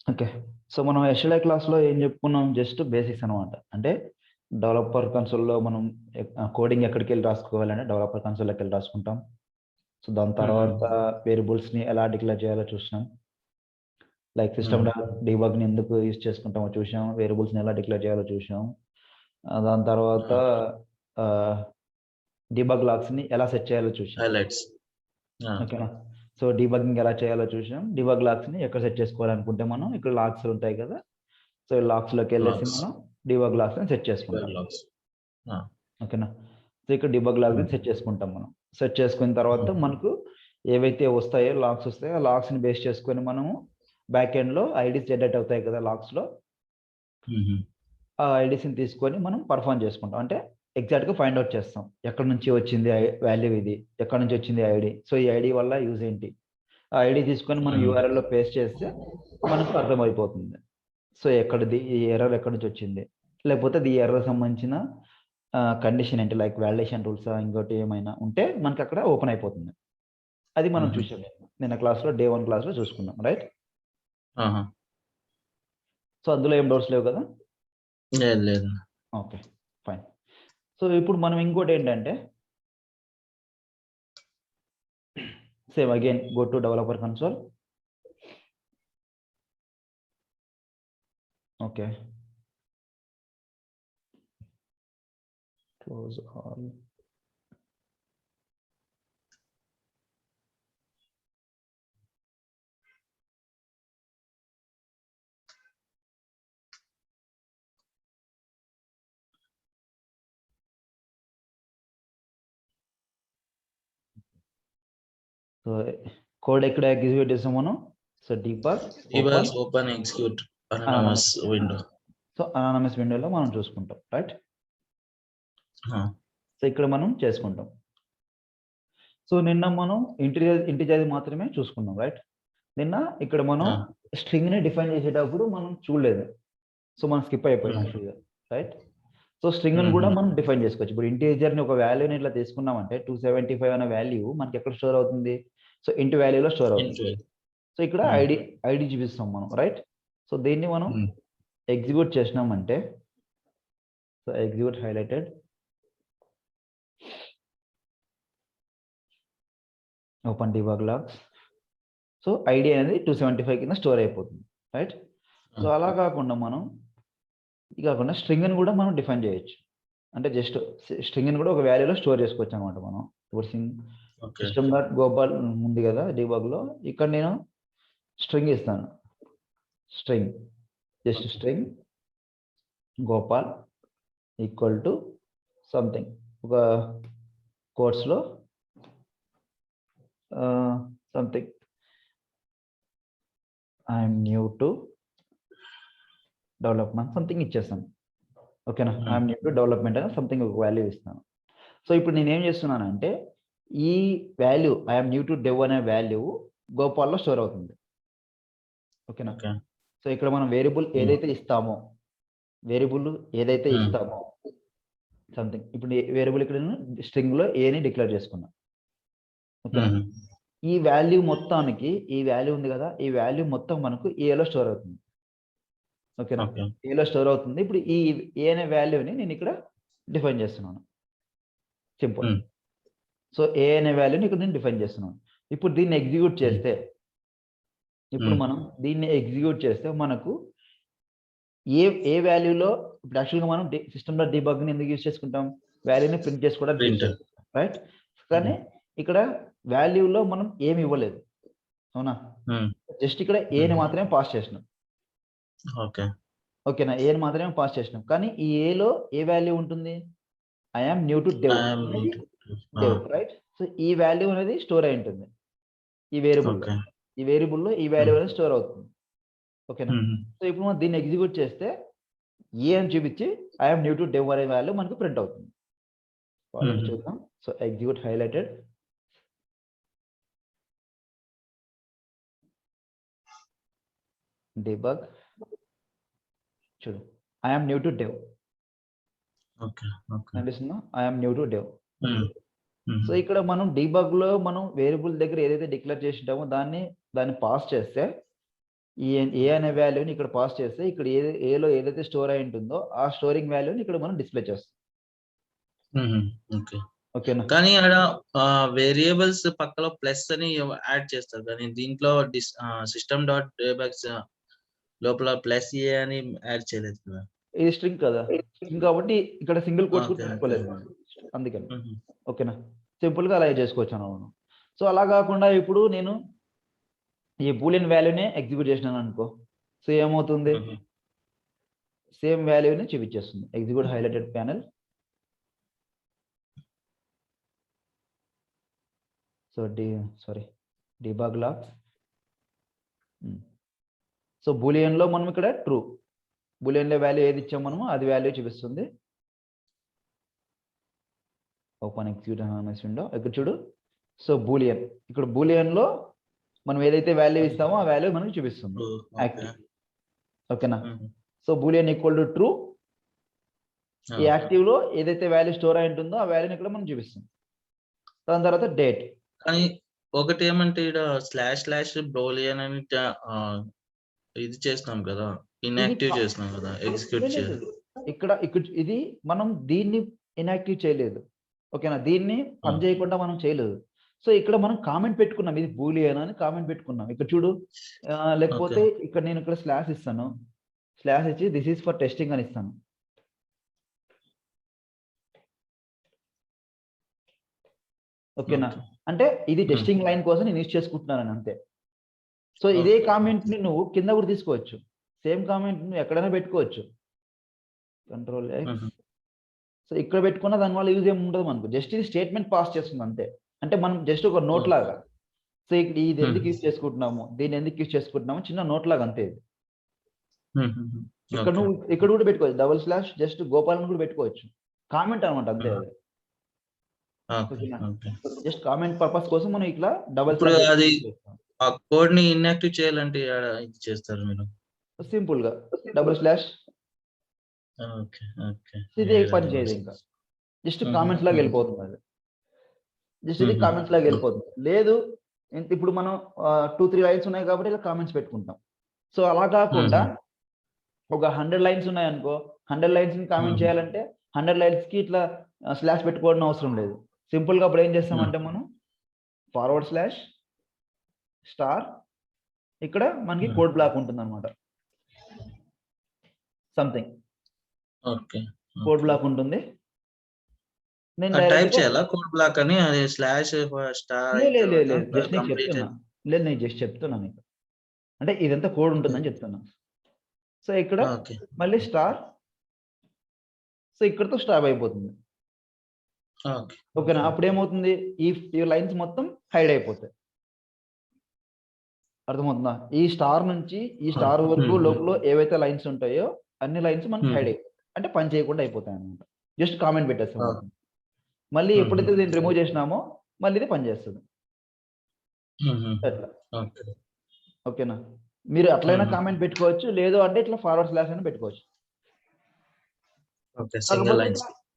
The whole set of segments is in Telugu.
ఓకే. సో, మనం ఎస్ఎల్ఐ క్లాస్‌లో ఏం చెప్పుకున్నాం? జస్ట్ బేసిక్స్ అనమాట. అంటే డెవలపర్ కన్సోల్‌లో మనం కోడింగ్ ఎక్కడికెళ్ళి రాసుకోవాలంటే డెవలపర్ కన్సోల్‌లోకెళ్ళి రాసుకుంటాం. సో, దాని తర్వాత వేరియబుల్స్‌ని ఎలా డిక్లేర్ చేయాలో చూసినాం. లైక్ సిస్టమ్‌లో డీబగ్‌ని ఎందుకు యూజ్ చేసుకుంటామో చూసాం. వేరియబుల్స్‌ని ఎలా డిక్లేర్ చేయాలో చూసాం. దాని తర్వాత ఆహ్, డీబగ్ లాగ్స్‌ని ఎలా సెట్ చేయాలో చూసాం. హైలైట్స్. ఓకేనా? సో, డీబగ్గింగ్ ఎలా చేయాలో చూసాం. డీబగ్ లాగ్స్‌ని ఎక్కడ సెట్ చేసుకోవాలనుకుంటే మనం ఇక్కడ లాగ్స్ ఉంటాయి కదా! సో, లాగ్స్‌లోకెళ్ళేసి లాగ్స్. మనం డీబగ్ లాగ్స్‌ని సెట్ చేసుకుంటాం. లాగ్స్. ఓకేనా? సో, ఇక్కడ డీబగ్ లాగ్‌ని సెట్ చేసుకుంటాం మనం. సెట్ చేసుకున్న తర్వాత మనకు ఏవైతే వస్తాయో లాగ్స్ వస్తాయో, ఆ లాగ్స్‌ని బేస్ చేసుకొని మనము బ్యాక్ ఎండ్‌లో ఐడీస్ జనరేట్ అవుతాయి కదా! లాగ్స్‌లో. ఆ ఐడీస్‌ని తీసుకొని మనం పెర్ఫార్మ్ చేసుకుంటాం. అంటే ఎగ్జాక్ట్‌గా ఫైండ్ ఔట్ చేస్తాం. ఎక్కడి నుంచి వచ్చింది వాల్యూ ఇది? ఎక్కడి నుంచి వచ్చింది ఐడీ? సో, ఈ ఐడీ వల్ల యూజ్ ఏంటి? ఆ ఐడీ తీసుకొని మనం యూఆర్ఎల్‌లో పేస్ట్ చేస్తే మనకు అర్థమైపోతుంది. సో, ఎక్కడిది ఈ ఎర్రర్ ఎక్కడి నుంచి వచ్చింది? లేకపోతే ఈ ఎర్రర్‌కి సంబంధించిన కండిషన్ ఏంటి? లైక్ వాలిడేషన్ రూల్సా? ఇంకోటి ఏమైనా ఉంటే మనకక్కడ ఓపెన్ అయిపోతుంది. అది మనం చూసాం. నిన్న క్లాస్‌లో డే 1 క్లాస్‌లో చూసుకున్నాం. రైట్? సో, అందులో ఏం డౌట్స్ లేవు కదా? లేదు లేదు. ఓకే. ఫైన్. సో, ఇప్పుడు మనం ఇంకోటేంటంటే same again go to developer console. Okay. Close all. So, code ఎక్కడ ఎగ్జిక్యూట్ చేసాం మనం? So, debug open execute anonymous anonymous window. So, anonymous విండోలో మనం చూసుకుంటాం. రైట్? సో, ఇక్కడ మనం చేసుకుంటాం. సో, నిన్న మనం ఇంటిజర్ మాత్రమే చూసుకున్నాం. రైట్? నిన్న ఇక్కడ మనం స్ట్రింగ్‌ని డిఫైన్ చేసేటప్పుడు మనం చూడలేదు. సో, మనం స్కిప్ అయిపోయాం యాక్చువల్‌గా. రైట్? సో, స్ట్రింగ్‌ని కూడా మనం డిఫైన్ చేసుకోవచ్చు. ఇప్పుడు ఇంటిజర్‌ని ఒక వాల్యూని ఇట్లా తీసుకున్నామంటే 275 అనే వాల్యూ మనకి ఎక్కడ స్టోర్ అవుతుంది? సో, ఇంట్ వాల్యూలో స్టోర్ అవుతుంది. సో, ఇక్కడ ఐడీ చూపిస్తాం మనం. రైట్? సో, దీన్ని మనం ఎగ్జిక్యూట్ చేసినామంటే so, execute highlighted. Open debug logs. So, ID అనేది 275 కింద స్టోర్ అయిపోతుంది. రైట్? సో, అలా కాకుండా మనం ఇది కాకుండా స్ట్రింగ్‌ని కూడా మనం డిఫైన్ చేయొచ్చు. అంటే జస్ట్ స్ట్రింగ్‌ని కూడా ఒక వాల్యూలో స్టోర్ చేసుకోవచ్చనమాట మనం. ఇప్పుడు సిస్టమ్ డాట్ గోపాల్ ఉంది కదా! డీబగ్‌లో ఇక్కడ నేను స్ట్రింగ్ ఇస్తాను. String just string Gopal equal to something ఒక కోట్స్‌లో something I'm new to development something ఇచ్చేస్తాను. ఓకేనా? ఐయామ్ న్యూ టు డెవలప్‌మెంట్ అని సంథింగ్ ఒక వాల్యూ ఇస్తాను. సో, ఇప్పుడు నేనేం చేస్తున్నానంటే ఈ value I'm new to dev అనే వాల్యూ గోపాల్‌లో స్టోర్ అవుతుంది. ఓకేనా? సో, ఇక్కడ మనం వేరియబుల్ ఏదైతే ఇస్తామో సంథింగ్ ఇప్పుడు వేరియబుల్ ఇక్కడ నేను స్ట్రింగ్‌లో ఏని డిక్లేర్ చేసుకున్నా. ఓకేనా? ఈ వాల్యూ మొత్తానికి ఈ వాల్యూ ఉంది కదా! ఈ వాల్యూ మొత్తం మనకు ఏలో స్టోర్ అవుతుంది. ఓకేనా? ఏలో స్టోర్ అవుతుంది. ఇప్పుడు ఈ ఏ అనే వాల్యూని నేను ఇక్కడ డిఫైన్ చేస్తున్నాను. సింపుల్. సో, ఏ అనే వాల్యూని ఇక్కడ నేను డిఫైన్ చేస్తున్నాను. ఇప్పుడు దీన్ని ఎగ్జిక్యూట్ చేస్తే ఇప్పుడు మనం దీన్ని ఎగ్జిక్యూట్ చేస్తే మనకు ఏ వాల్యూలో ఇప్పుడు యాక్చువల్‌గా మనం సిస్టమ్‌లో డీబగ్‌ని ఎందుకు యూజ్ చేసుకుంటాం? వాల్యూని ప్రింట్ చేసుకోవడానికి యూజ్ చేసుకుంటాం. రైట్? కానీ ఇక్కడ వాల్యూలో మనం ఏమి ఇవ్వలేదు. అవునా? జస్ట్ ఇక్కడ ఏని మాత్రమే పాస్ చేసినాం. ఓకేనా? ఏని మాత్రమే పాస్ చేసినాం. కానీ ఈ ఏలో ఏ వాల్యూ ఉంటుంది? I am new to dev అనేది డెవ్. రైట్? సో, ఈ వాల్యూ అనేది స్టోర్ అయి ఉంటుంది. ఈ వేరియబుల్‌లో. ఈ వేరియబుల్‌లో ఈ వాల్యూ అనేది స్టోర్ అవుతుంది. ఓకేనా? సో, ఇప్పుడు మనం దీన్ని ఎగ్జిక్యూట్ చేస్తే ఏ అని చూపించి I am new to dev అనే వాల్యూ మనకు ప్రింట్ అవుతుంది. ఆల్రెడీ చూద్దాం. So, execute highlighted. డీబగ్. చూడు. I am new to dev. కనిపిస్తుందా? I am new to dev. So, ఇక్కడ మనం డీబగ్‌లో మనం వేరియబుల్ దగ్గర ఏదైతే డిక్లేర్ చేసింటామో దాన్ని పాస్ చేస్తే ఏ అనే వాల్యూని ఇక్కడ పాస్ చేస్తే ఇక్కడ ఏలో ఏదైతే స్టోర్ అయి ఉంటుందో ఆ స్టోరింగ్ వాల్యూని ఇక్కడ మనం డిస్ప్లే చేస్తాం. ఓకే. ఓకేనా? కానీ ఆడ వేరియబుల్స్ పక్కలో ప్లస్ అని యాడ్ చేస్తారు కానీ దీంట్లో సిస్టమ్ డాట్ డేబగ్స్ లోపల ప్లస్ ఏ అని యాడ్ చేయలేదు కదా. ఇది స్ట్రింగ్ కదా, స్ట్రింగ్ కాబట్టి ఇక్కడ సింగిల్ కోట్స్ కూడా ఓకే. పెట్టుకోలేదు మనం, అందుకని. మ్మ్. ఓకేనా? సింపుల్ గా అలా చేసుకోవచ్చు అన్నమాట. సో అలా కాకుండా ఇప్పుడు నేను ఈ బూలియన్ వాల్యూనే ఎగ్జిక్యూట్ చేసినాను అనుకో, సో ఏమవుతుంది, మ్మ్. సేమ్ వాల్యూని చూపించేస్తుంది. Execute highlighted panel. So debug log. So Boolean లో మనం ఇక్కడ ట్రూ, బూలియన్ లో వాల్యూ ఏది ఇచ్చాం మనము అది వాల్యూ చూపిస్తుంది. Open execute analyse window. ఇక్కడ చూడు, సో బూలియన్, ఇక్కడ బూలియన్ లో మనం ఏదైతే వాల్యూ ఇస్తామో ఆ వాల్యూ మనకి చూపిస్తుంది. యాక్టివ్. ఓకేనా? So Boolean equal to true. ఈ యాక్టివ్ లో ఏదైతే వాల్యూ స్టోర్ అయి ఉంటుందో ఆ వాల్యూని ఇక్కడ మనం చూపిస్తుంది. దాని తర్వాత డేట్. కానీ ఒకటి ఏమంటే ఇక్కడ స్లాష్ బూలియన్ అని ఇది చేస్తున్నాం కదా, ఇన్యాక్టివ్ చేస్తున్నాం కదా, ఎగ్జిక్యూట్ చేయాలి. ఇక్కడ ఇది మనం దీన్ని ఇన్యాక్టివ్ చేయలేదు. ఓకేనా? దీన్ని పని చేయకుండా మనం చేయలేదు. సో ఇక్కడ మనం కామెంట్ పెట్టుకున్నాం, ఇది బూలియన్ అని కామెంట్ పెట్టుకున్నాం. ఇక్కడ చూడు, లేకపోతే ఇక్కడ నేను ఇక్కడ స్లాష్ ఇస్తాను, స్లాష్ ఇచ్చి దిస్ ఈస్ ఫర్ టెస్టింగ్ అని ఇస్తాను. ఓకేనా? అంటే ఇది టెస్టింగ్ లైన్ కోసం నేను యూజ్ చేసుకుంటున్నాను అంతే. సో ఇదే కామెంట్ ని నువ్వు కింద కూడా తీసుకోవచ్చు, సేమ్ కామెంట్ నువ్వు ఎక్కడైనా పెట్టుకోవచ్చు. Control X. సో ఇక్కడ పెట్టుకున్న దాని వల్ల యూజ్ ఏమి ఉండదు మనకు, జస్ట్ ఇది స్టేట్మెంట్ పాస్ చేస్తుంది అంతే. అంటే మనం జస్ట్ ఒక నోట్ లాగా. సో ఇక్కడ ఇది ఎందుకు యూజ్ చేసుకుంటున్నాము, దీన్ని ఎందుకు యూజ్ చేసుకుంటున్నాము, చిన్న నోట్ లాగా అంతే ఇది. ఇక్కడ నువ్వు ఇక్కడ కూడా పెట్టుకోవచ్చు, డబుల్ స్లాష్ జస్ట్ గోపాలను కూడా పెట్టుకోవచ్చు, కామెంట్ అనమాట అంతే అది. జస్ట్ కామెంట్ పర్పస్ కోసం మనం ఇట్లా డబుల్ అది ఆ కోడ్ ని ఇన్యాక్టివ్ చేయాలంటే ఇది చేస్తారు మీరు సింపుల్ గా డబుల్ స్లాష్. ఇది పని చేయదు, ఇంకా జస్ట్ కామెంట్స్ లాగా వెళ్ళిపోతుంది అది. జస్ట్ ఇది కామెంట్స్ లాగా వెళ్ళిపోతుంది. లేదు ఇప్పుడు మనం 2-3 లైన్స్ ఉన్నాయి కాబట్టి ఇలా కామెంట్స్ పెట్టుకుంటాం. సో అలా కాకుండా ఒక 100 లైన్స్ ఉన్నాయి అనుకో, 100 లైన్స్ ని కామెంట్ చేయాలంటే 100 లైన్స్ కి ఇట్లా స్లాష్ పెట్టుకోవడం అవసరం లేదు. సింపుల్ గా అప్పుడు ఏం చేస్తామంటే మనం ఫార్వర్డ్ స్లాష్ స్టార్, ఇక్కడ మనకి కోడ్ బ్లాక్ ఉంటుంది అనమాట, సంథింగ్ కోడ్ బ్లాక్ ఉంటుంది. నేను టైప్ చేయాలా కోడ్ బ్లాక్ అని, అది స్లాష్ స్టార్? జస్ట్ నేను చెప్తున్నా, లేదు నేను జస్ట్ చెప్తున్నాను ఇక్కడ, అంటే ఇదంతా కోడ్ ఉంటుందని చెప్తున్నా. సో ఇక్కడ మళ్ళీ స్టార్, సో ఇక్కడతో స్టాప్ అయిపోతుంది. ఓకేనా? అప్పుడు ఏమవుతుంది, ఈ లైన్స్ మొత్తం హైడ్ అయిపోతాయి. అర్థమవుతుందా? ఈ స్టార్ నుంచి ఈ స్టార్ వరకు లోపల ఏవైతే లైన్స్ ఉంటాయో అన్ని లైన్స్ మనకి హైడ్ అయిపోతాయి, అంటే పని చేయకుండా అయిపోతాయి అనమాట. జస్ట్ కామెంట్ పెట్టేస్తాం. మళ్ళీ ఎప్పుడైతే దీన్ని రిమూవ్ చేసినామో మళ్ళీ ఇది పని చేస్తుంది. అట్లా. ఓకేనా? మీరు అట్లయినా కామెంట్ పెట్టుకోవచ్చు, లేదు అంటే ఇట్లా ఫార్వర్డ్ స్లాష్ అయినా పెట్టుకోవచ్చు.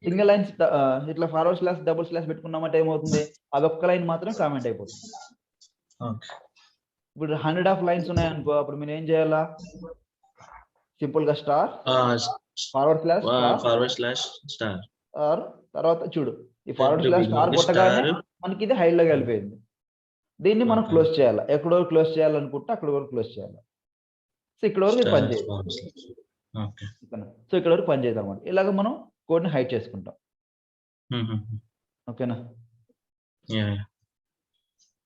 సింగిల్ లైన్స్ ఇట్లా ఫార్వర్డ్ స్లాష్ డబుల్ స్లాష్ పెట్టుకున్నామంటే ఏమవుతుంది, అదొక్క లైన్ మాత్రం కామెంట్ అయిపోతుంది. ఇప్పుడు 100 ఆఫ్ లైన్స్ ఉన్నాయనుకో, అప్పుడు మీరు ఏం చేయాలా, సింపుల్ గా స్టార్ ఫార్వర్డ్ స్లాష్ స్టార్, తర్వాత చూడు ఈ ఫార్వర్డ్ స్లాష్ స్టార్ కొట్టగానే మనకి ఇది హైడ్ లోకి వెళ్ళిపోయింది. దీన్ని మనం క్లోజ్ చేయాలి, ఎక్కడ వరకు క్లోజ్ చేయాలనుకుంటే అక్కడ వరకు క్లోజ్ చేయాలి. సో ఇక్కడ వరకు పని చేయదు. సో ఇక్కడ వరకు పని చేయదు అనమాట. ఇలాగ మనం కోడ్ ని హైడ్ చేసుకుంటాం. ఓకేనా?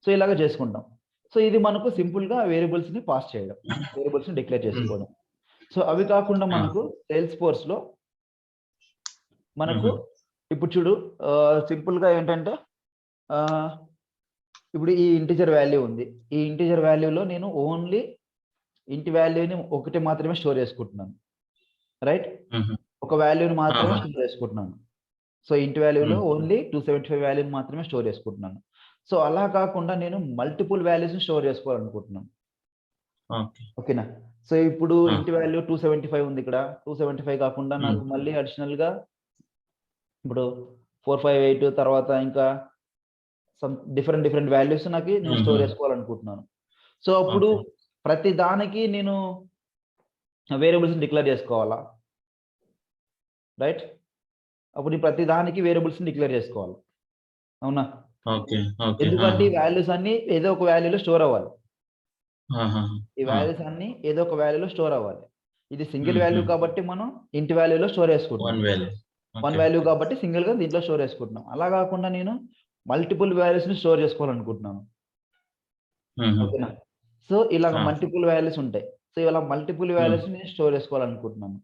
సో ఇలాగ చేసుకుంటాం. సో ఇది మనకు సింపుల్ గా వేరియబుల్స్ ని పాస్ చేయడం, వేరియబుల్స్ ని డిక్లేర్ చేసుకోవడం. సో అవి కాకుండా మనకు సేల్స్ ఫోర్స్ లో మనకు ఇప్పుడు చూడు, సింపుల్ గా ఏంటంటే ఇప్పుడు ఈ ఇంటిజర్ వాల్యూ ఉంది, ఈ ఇంటిజర్ వాల్యూలో నేను ఓన్లీ ఇంటి వాల్యూని ఒకటి మాత్రమే స్టోర్ చేసుకుంటున్నాను, రైట్? ఒక వాల్యూని మాత్రమే స్టోర్ చేసుకుంటున్నాను. సో ఇంటి వాల్యూలో ఓన్లీ 275 వాల్యూని మాత్రమే స్టోర్ చేసుకుంటున్నాను. సో అలా కాకుండా నేను మల్టిపుల్ వాల్యూస్ ని స్టోర్ చేసుకోవాలనుకుంటున్నాను. ఓకేనా? సో ఇప్పుడు ఇంటి వాల్యూ 275 ఉంది, ఇక్కడ 275 కాకుండా నాకు మళ్ళీ అడిషనల్ గా ఇప్పుడు 458 తర్వాత ఇంకా సమ్ డిఫరెంట్ వాల్యూస్ నాకు నేను స్టోర్ చేసుకోవాలనుకుంటున్నాను. సో అప్పుడు ప్రతి దానికి నేను వేరియబుల్స్ డిక్లేర్ చేసుకోవాలా, రైట్? అప్పుడు ఈ ప్రతి దానికి వేరియబుల్స్ డిక్లేర్ చేసుకోవాలి, అవునా? ఓకే. ఓకే. ఎందుకంటే ఈ వాల్యూస్ అన్ని ఏదో ఒక వాల్యూలో స్టోర్ అవ్వాలి. ఈ ఆ! వాల్యూస్ అన్ని ఏదో ఒక వాల్యూలో స్టోర్ అవ్వాలి. ఇది సింగిల్ వాల్యూ హుహు. కాబట్టి మనం ఇంటి వాల్యూలో స్టోర్ చేసుకుంటున్నాం. One value. One okay. Value కాబట్టి సింగిల్‌గా దీంట్లో స్టోర్ చేసుకుంటున్నాం. అలా కాకుండా నేను మల్టిపుల్ వాల్యూస్‌ని స్టోర్ చేసుకోవాలనుకుంటున్నాను. హుహు. ఓకేనా? సో, ఇలాగ ఆ! మల్టిపుల్ వాల్యూస్ ఉంటాయి. సో, ఇలా మల్టిపుల్ హ్మ్. వాల్యూస్‌ని నేను స్టోర్ చేసుకోవాలనుకుంటున్నాను.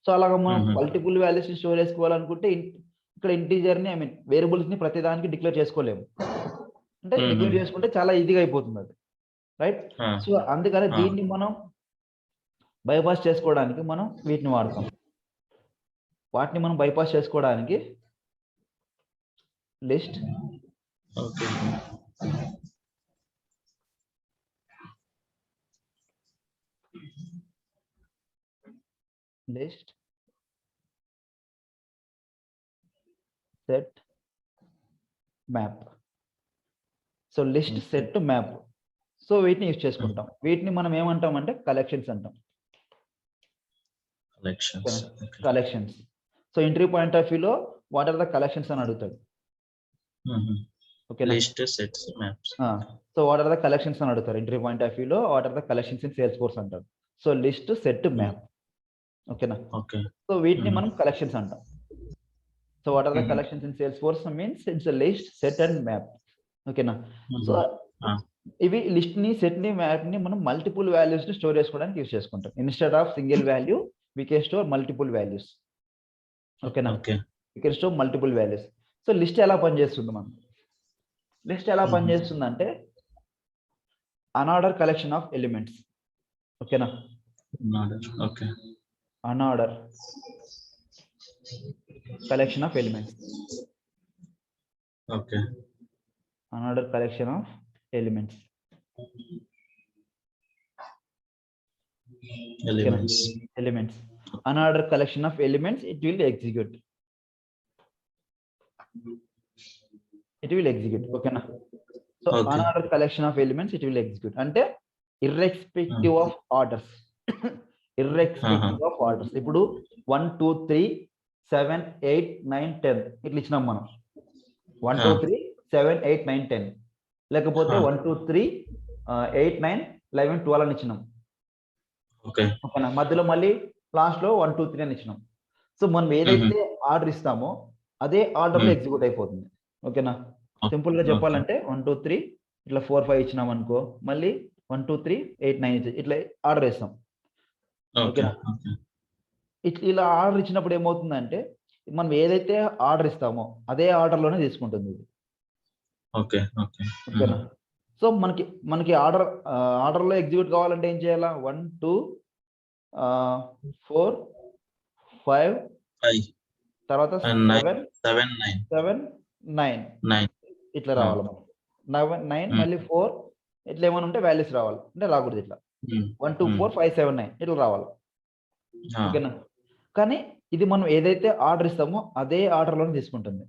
సో, అలాగ మనం హుహు. మల్టిపుల్ వాల్యూస్‌ని స్టోర్ చేసుకోవాలనుకుంటే ఇక్కడ ఇంటిజర్‌ని వేరియబుల్స్‌ని ప్రతి దానికి డిక్లేర్ చేసుకోలేము. అంటే హుహు. డిక్లేర్ చేసుకుంటే చాలా ఈజీగా అయిపోతుంది అది, రైట్? ఆ! సో, అందుకని ఆ! దీన్ని మనం బైపాస్ చేసుకోవడానికి మనం వీటిని వాడతాం. వాటిని మనం బైపాస్ చేసుకోవడానికి list okay. List set map. So, list okay. Set map. So, వీటిని యూజ్ చేసుకుంటాం. వీటిని మనం ఏమంటామంటే కలెక్షన్స్ అంటాం. కలెక్షన్స్. ఓకేనా? Okay. Collections. So, interview point of వ్యూలో వాట్ ఆర్ ద కలెక్షన్స్ అని అడుగుతాడు. హుహు. ఓకేనా? List, sets, maps. So, what are the collections అని అడుగుతారు. ఇంటర్వ్యూ పాయింట్ ఆఫ్ వ్యూలో what are the collections in Salesforce అంటారు. So, list set hmm. Map. ఓకేనా? ఓకే. సో, వీటిని హ్మ్. మనం కలెక్షన్స్ అంటాం. సో, వాట్ ఆర్ ద హుహు. Collections in sales force means it's a list set and map. ఓకేనా? సో, హుహు. ఆ! ఇవి లిస్ట్‌ని, సెట్‌ని, మ్యాప్‌ని మనం మల్టిపుల్ వాల్యూస్‌ని స్టోర్ చేసుకోవడానికి యూజ్ చేసుకుంటాం. Instead of single value we can store multiple values. ఓకేనా? Okay. We can store multiple values. So, list ఎలా పనిచేస్తుంది మనకు? లిస్ట్ ఎలా హుహు. పనిచేస్తుందంటే అనార్డర్ కలెక్షన్ ఆఫ్ ఎలిమెంట్స్. ఓకేనా? Okay. Unorder collection of elements. Okay. Unorder collection of elements. ఓకేనా? Elements. Elements. Unordered collection of elements, it will execute. It will execute. ఓకేనా? So, okay. unordered collection of elements, it will execute. అంటే irrespective of orders. irrespective of orders. ఇప్పుడు 1, 2, 3, 7, 8, 9, 10 ఇట్లా ఇచ్చినాం మనం. 1, 2, 3, 7, 8, 9, 10. లేకపోతే 1, 2, 3, 8, 9, 11, 12 అని ఇచ్చినాం. ఓకే. ఓకేనా? మధ్యలో మళ్ళీ లాస్ట్‌లో 1, 2, 3 అని ఇచ్చినాం. సో, మనం ఏదైతే ఆర్డర్ ఇస్తామో అదే ఆర్డర్‌లో ఎగ్జిక్యూట్ అయిపోతుంది. ఓకేనా? సింపుల్‌గా చెప్పాలంటే 1, 2, 3 ఇట్లా 4, 5 ఇచ్చినాం అనుకో, మళ్ళీ 1, 2, 3, 8, 9 ఇట్లా ఆర్డర్ ఇస్తాం. ఓకే. ఓకేనా? ఓకే. ఇలా ఆర్డర్ ఇచ్చినప్పుడు ఏమవుతుందంటే మనం ఏదైతే ఆర్డర్ ఇస్తామో అదే ఆర్డర్‌లోనే తీసుకుంటుంది ఇది. ఓకే. ఓకే. ఓకేనా? సో, మనకి ఆర్డర్‌లో ఎగ్జిక్యూట్ కావాలంటే ఏం చేయాలా? 1, 2, 4, 5 5 తర్వాత 9 7, 7, 9 7, 9 9 ఇట్లా రావాలి మనకి. 9 హ్మ్. మళ్ళీ 4 ఇట్లా ఏమైనా ఉంటే వాల్యూస్ రావాలి. అంటే రాకూడదు ఇట్లా. 1, 2, 4, 5, 7, 9 ఇట్లా రావాలి. ఆ! ఓకేనా? కానీ ఇది మనం ఏదైతే ఆర్డర్ ఇస్తామో అదే ఆర్డర్‌లోనే తీసుకుంటుంది.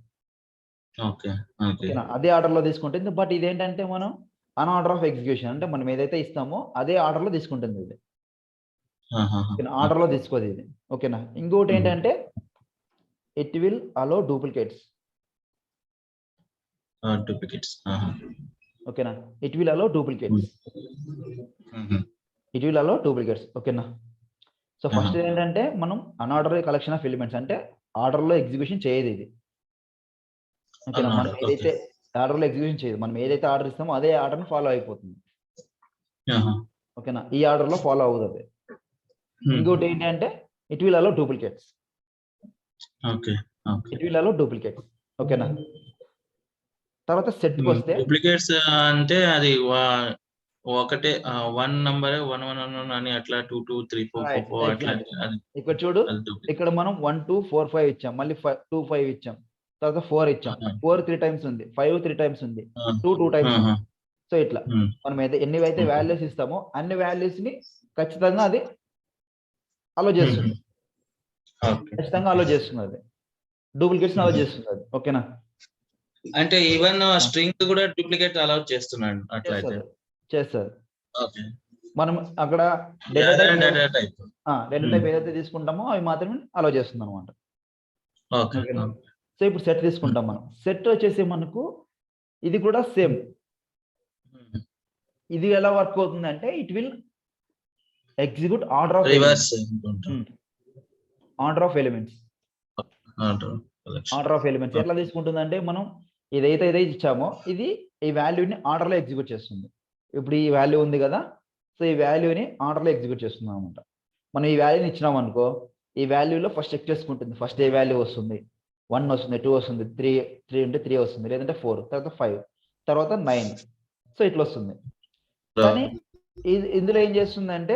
ఓకే. ఓకే. ఓకేనా? అదే ఆర్డర్‌లో తీసుకుంటుంది. బట్ ఇదేంటంటే మనం అన్ఆర్డర్ ఆఫ్ ఎగ్జిక్యూషన్ అంటే మనం ఏదైతే ఇస్తామో అదే ఆర్డర్‌లో తీసుకుంటుంది ఇది. ఆహాహా! ఓకేనా? ఆర్డర్‌లో తీసుకోదు ఇది. ఓకేనా? ఇంకోటి ఏంటంటే it will allow duplicates. Duplicates. ఆహా! ఓకేనా? It will allow duplicates. హుహు. It will allow duplicates. ఓకేనా? సో, ఫస్ట్ ఆహా! ఏంటంటే మనం అన్ఆర్డర్ కలెక్షన్ ఆఫ్ ఎలిమెంట్స్ అంటే ఆర్డర్‌లో ఎగ్జిక్యూషన్ చేయదు ఇది. ఓకేనా? మనం అన్ఆర్డర్. ఓకే. ఏదైతే ఆర్డర్‌లో ఎగ్జిక్యూషన్ చేయదు. మనం ఏదైతే ఆర్డర్ ఇస్తామో అదే ఆర్డర్‌ని ఫాలో అయిపోతుంది. ఆహా! ఓకేనా? ఈ ఆర్డర్‌లో ఫాలో అవ్వదది. హ్మ్. ఇంకోటి ఏంటంటే it will allow duplicates. Okay. Okay. It will allow duplicates. ఓకేనా? తర్వాత సెట్‌కొస్తే డూప్లికేట్స్ అంటే అది ఒకటే 1 నంబరే 1, 1, 1, 1 అని అట్లా 2, 2, 3, 4, 4, రైట్. 4 అట్లా ఎగ్జాక్ట్‌లీ. అది ఇక్కడ చూడు, అది డూప్లికేట్. ఇక్కడ మనం 1, 2, 4, 5 ఇచ్చాం. మళ్ళీ 2, 5 ఇచ్చాం. తర్వాత 4 ఇచ్చాం. ఆహా! 4 3 టైమ్స్ ఉంది. 5 3 టైమ్స్ ఉంది. ఆ! 2 2 టైమ్స్ ఆహా! ఉంది. సో, ఇట్లా హ్మ్. మనం ఎన్నివైతే ఓకే. వాల్యూస్ ఇస్తామో అన్ని వాల్యూస్‌ని ఖచ్చితంగా అది అలో హుహు. చేస్తుంది. ఓకే. ఖచ్చితంగా అలో చేస్తుంది అది. డూప్లికేట్స్‌ని అలో చేస్తుంది అది. ఓకేనా? అంటే ఈవెన్ ఆ! స్ట్రింగ్ కూడా డూప్లికేట్ అలౌ చేస్తున్నాడు అట్లయితే. చేస్తది. చేస్తది. ఓకే. మనం అక్కడ data type data type. Data type ఏదైతే తీసుకుంటామో అవి మాత్రమే అలో చేస్తుంది అనమాట. ఓకే. ఓకేనా? సో ఇప్పుడు సెట్ తీసుకుంటాం మనం. సెట్ వచ్చేసి మనకు ఇది కూడా సేమ్. ఇది ఎలా వర్క్ అవుతుందంటే it will execute order of reverse order of elements. Order of elements ఎట్లా తీసుకుంటుందంటే మనం ఏదైతే ఇచ్చామో ఇది ఈ వాల్యూని ఆర్డర్లో ఎగ్జిక్యూట్ చేస్తుంది. ఇప్పుడు ఈ వాల్యూ ఉంది కదా, సో ఈ వాల్యూని ఆర్డర్లో ఎగ్జిక్యూట్ చేస్తుంది అనమాట. మనం ఈ వాల్యూని ఇచ్చినాం అనుకో, ఈ వాల్యూలో ఫస్ట్ చెక్ చేసుకుంటుంది. ఫస్ట్ ఏ వాల్యూ వస్తుంది, 1 వస్తుంది, 2 వస్తుంది, 3 ఉంటే 3 వస్తుంది, లేదంటే 4, తర్వాత 5, తర్వాత 9. సో ఇట్లా వస్తుంది. కానీ ఇందులో ఏం చేస్తుందంటే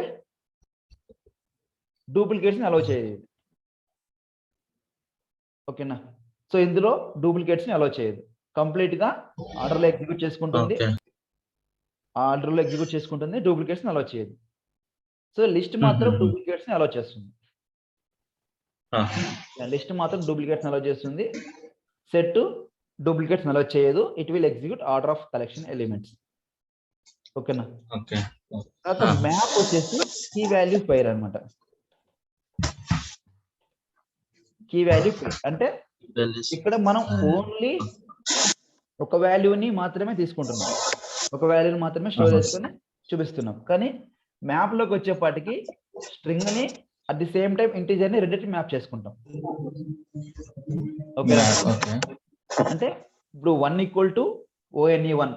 డూప్లికేట్స్ని అలౌ చేయదు. ఓకేనా? సో ఇందులో డూప్లికేట్స్ని అలౌ చేయదు. కంప్లీట్గా ఆర్డర్లో ఎగ్జిక్యూట్ చేసుకుంటుంది, డూప్లికేట్స్ని అలౌ చేయదు. సో లిస్ట్ మాత్రం డూప్లికేట్స్ని అలౌ చేస్తుంది. సెట్ డూప్లికేట్స్ అలౌ చేయదు. It will execute order of collection elements. ఓకేనా? తర్వాత మ్యాప్ వచ్చేసి కీ వాల్యూ పెయిర్ అనమాట. కీ వాల్యూ పెయిర్ అంటే ఇక్కడ మనం ఓన్లీ ఒక వాల్యూని మాత్రమే తీసుకుంటున్నాం, ఒక వాల్యూని మాత్రమే స్టోర్ చేసుకొని చూపిస్తున్నాం. కానీ మ్యాప్ లోకి వచ్చేపాటికి స్ట్రింగ్ ని at the same time integer ని రెండింటిని మ్యాప్ చేసుకుంటాం. ఓకేనా? అంటే ఇప్పుడు 1 = ONE1,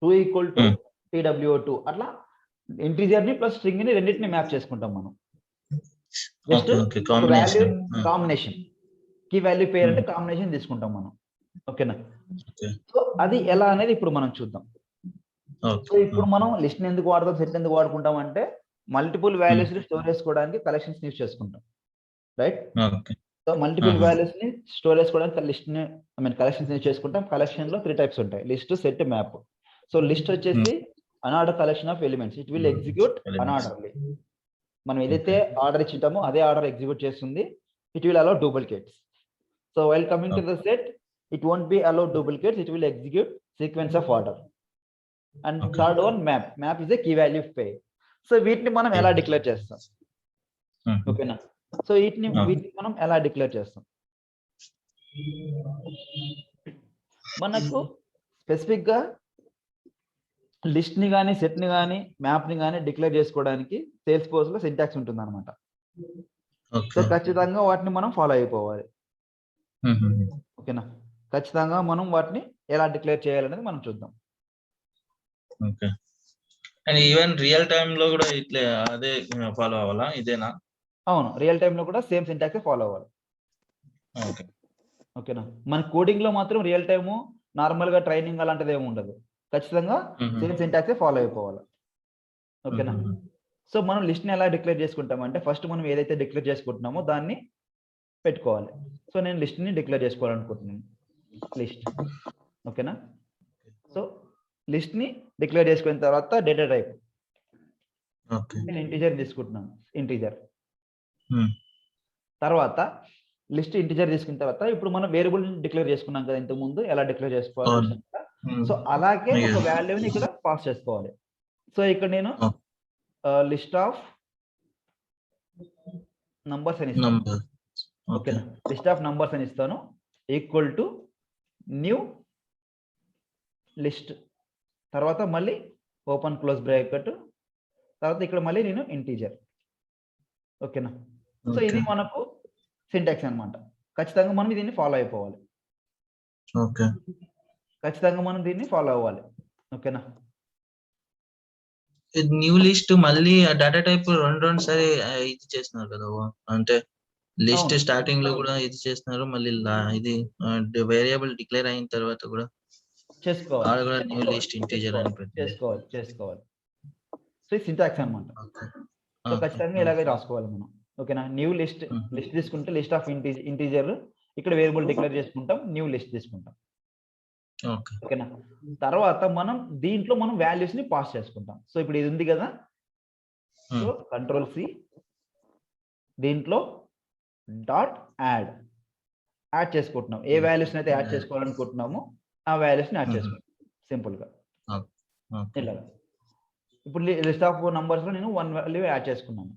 2 = TWO2 అట్లా ఇంటీజర్ ని ప్లస్ స్ట్రింగ్ ని రెండింటిని మ్యాప్ చేసుకుంటాం మనం. Just combination. కీ వాల్యూ పేర్ అంటే కాంబినేషన్ తీసుకుంటాం మనం. ఓకేనా? సో అది ఎలా అనేది ఇప్పుడు మనం చూద్దాం. సో ఇప్పుడు మనం లిస్ట్ ని ఎందుకు వాడతాం, సెట్ ఎందుకు వాడుకుంటాం అంటే మల్టిపుల్ వాల్యూస్ ని స్టోర్ చేసుకోవడానికి కలెక్షన్స్ యూజ్ చేసుకుంటాం, రైట్? సో మల్టిపుల్ వాల్యూస్ ని స్టోర్ చేసుకోవడానికి లిస్ట్ ని కలెక్షన్స్ యూజ్ చేసుకుంటాం. కలెక్షన్ లో 3 టైప్స్ ఉంటాయి: list, set, map. So list వచ్చేసి unorder collection of elements. It will execute unorderly. మనం ఏదైతే ఆర్డర్ ఇచ్చింటామో అదే ఆర్డర్ ఎగ్జిక్యూట్ చేస్తుంది. It will allow duplicates. So while coming to the set, it won't be allow duplicates. It will execute sequence of order. And third one map. Map is a key value pair. So వీటిని మనం ఎలా డిక్లేర్ చేస్తాం? ఓకేనా? సో వీటిని మనం ఎలా డిక్లేర్ చేస్తాం? మనకు స్పెసిఫిక్ గా లిస్ట్ ని కానీ, సెట్ ని కానీ, మ్యాప్ ని కానీ డిక్లేర్ చేసుకోవడానికి సేల్స్ ఫోర్స్ లో సింటాక్స్ ఉంటుంది అనమాట. సో ఖచ్చితంగా వాటిని మనం ఫాలో అయిపోవాలి. ఓకేనా? ఖచ్చితంగా మనం వాటిని ఎలా డిక్లేర్ చేయాలనేది మనం చూద్దాం. Okay. And even real time లో కూడా ఇట్లా అదే ఫాలో అవ్వాలా? ఇదేనా? అవును, రియల్ టైమ్ లో కూడా సేమ్ సింటాక్స్ ఫాలో అవ్వాలి. ఓకే. ఓకేనా? మన కోడింగ్ లో మాత్రం రియల్ టైము నార్మల్ గా ట్రైనింగ్ అలాంటిది ఏమి ఉండదు. ఖచ్చితంగా సేమ్ సింటాక్స్ ఫాలో అయిపోవాలి. ఓకేనా? సో మనం లిస్ట్ ని ఎలా డిక్లేర్ చేసుకుంటామంటే ఫస్ట్ మనం ఏదైతే డిక్లేర్ చేసుకుంటున్నామో దాన్ని పెట్టుకోవాలి. సో నేను లిస్ట్ ని డిక్లేర్ చేసుకోవాలనుకుంటున్నాను, లిస్ట్. ఓకేనా? సో లిస్ట్ ని డిక్లేర్ చేసుకున్న తర్వాత డేటా టైప్ నేను ఇంటీజర్ తీసుకుంటున్నాను, ఇంటీజర్. తర్వాత లిస్ట్ ఇంటీజర్ తీసుకున్న తర్వాత ఇప్పుడు మనం వేరియబుల్ డిక్లేర్ చేసుకున్నాం కదా ఇంతకు ముందు, ఎలా డిక్లేర్ చేసుకోవాలి. సో అలాగే ఒక వాల్యూని ఇక్కడ పాస్ చేసుకోవాలి. సో ఇక్కడ నేను లిస్ట్ ఆఫ్ నంబర్స్ అని ఇస్తాను. ఓకేనా? లిస్ట్ ఆఫ్ నంబర్స్ అని ఇస్తాను, ఈక్వల్ టు న్యూ లిస్ట్. తర్వాత మళ్ళీ ఓపెన్ క్లోజ్ బ్రాకెట్, తర్వాత ఇక్కడ మళ్ళీ నేను ఇంటీజర్. ఓకేనా? సో ఇది మనకు సింటాక్స్ అన్నమాట. ఖచ్చితంగా మనం దీన్ని ఫాలో అయిపోవాలి. ఓకే. ఖచ్చితంగా మనం దీన్ని ఫాలో అవ్వాలి. ఓకేనా? న్యూ లిస్ట్ మళ్ళీ ఆ డేటా టైప్ రెండు సారి ఇది చేస్తున్నారు కదా, అంటే లిస్ట్ స్టార్టింగ్ లో కూడా ఇది చేస్తున్నారు, మళ్ళీ ఇది వేరియబుల్ డిక్లేర్ అయిన తర్వాత కూడా చేసుకోవాలి. న్యూ లిస్ట్ ఇంటీజర్ అని చేసుకోవాలి. సో సింటాక్స్ అన్నమాట. సో ఖచ్చితంగా ఇలాగే రాసుకోవాలి మనం. ఓకేనా? న్యూ లిస్ట్ తీసుకుంటే లిస్ట్ ఆఫ్ ఇంటీజర్, ఇక్కడ వేరియబుల్ డిక్లేర్ చేసుకుంటాం, న్యూ లిస్ట్ తీసుకుంటాం. ఓకేనా? తర్వాత మనం దీంట్లో మనం వాల్యూస్ ని పాస్ చేసుకుంటాం. సో ఇప్పుడు ఇది ఉంది కదా, సో Ctrl+C, దీంట్లో డాట్ యాడ్ చేసుకుంటున్నాం. ఏ వాల్యూస్ అయితే యాడ్ చేసుకోవాలనుకుంటున్నామో ఆ వాల్యూస్ ని యాడ్ చేసుకుంటాం సింపుల్ గా. ఇలాగా ఇప్పుడు లిస్ట్ ఆఫ్ నంబర్స్ లో నేను 1 వాల్యూ యాడ్ చేసుకున్నాను.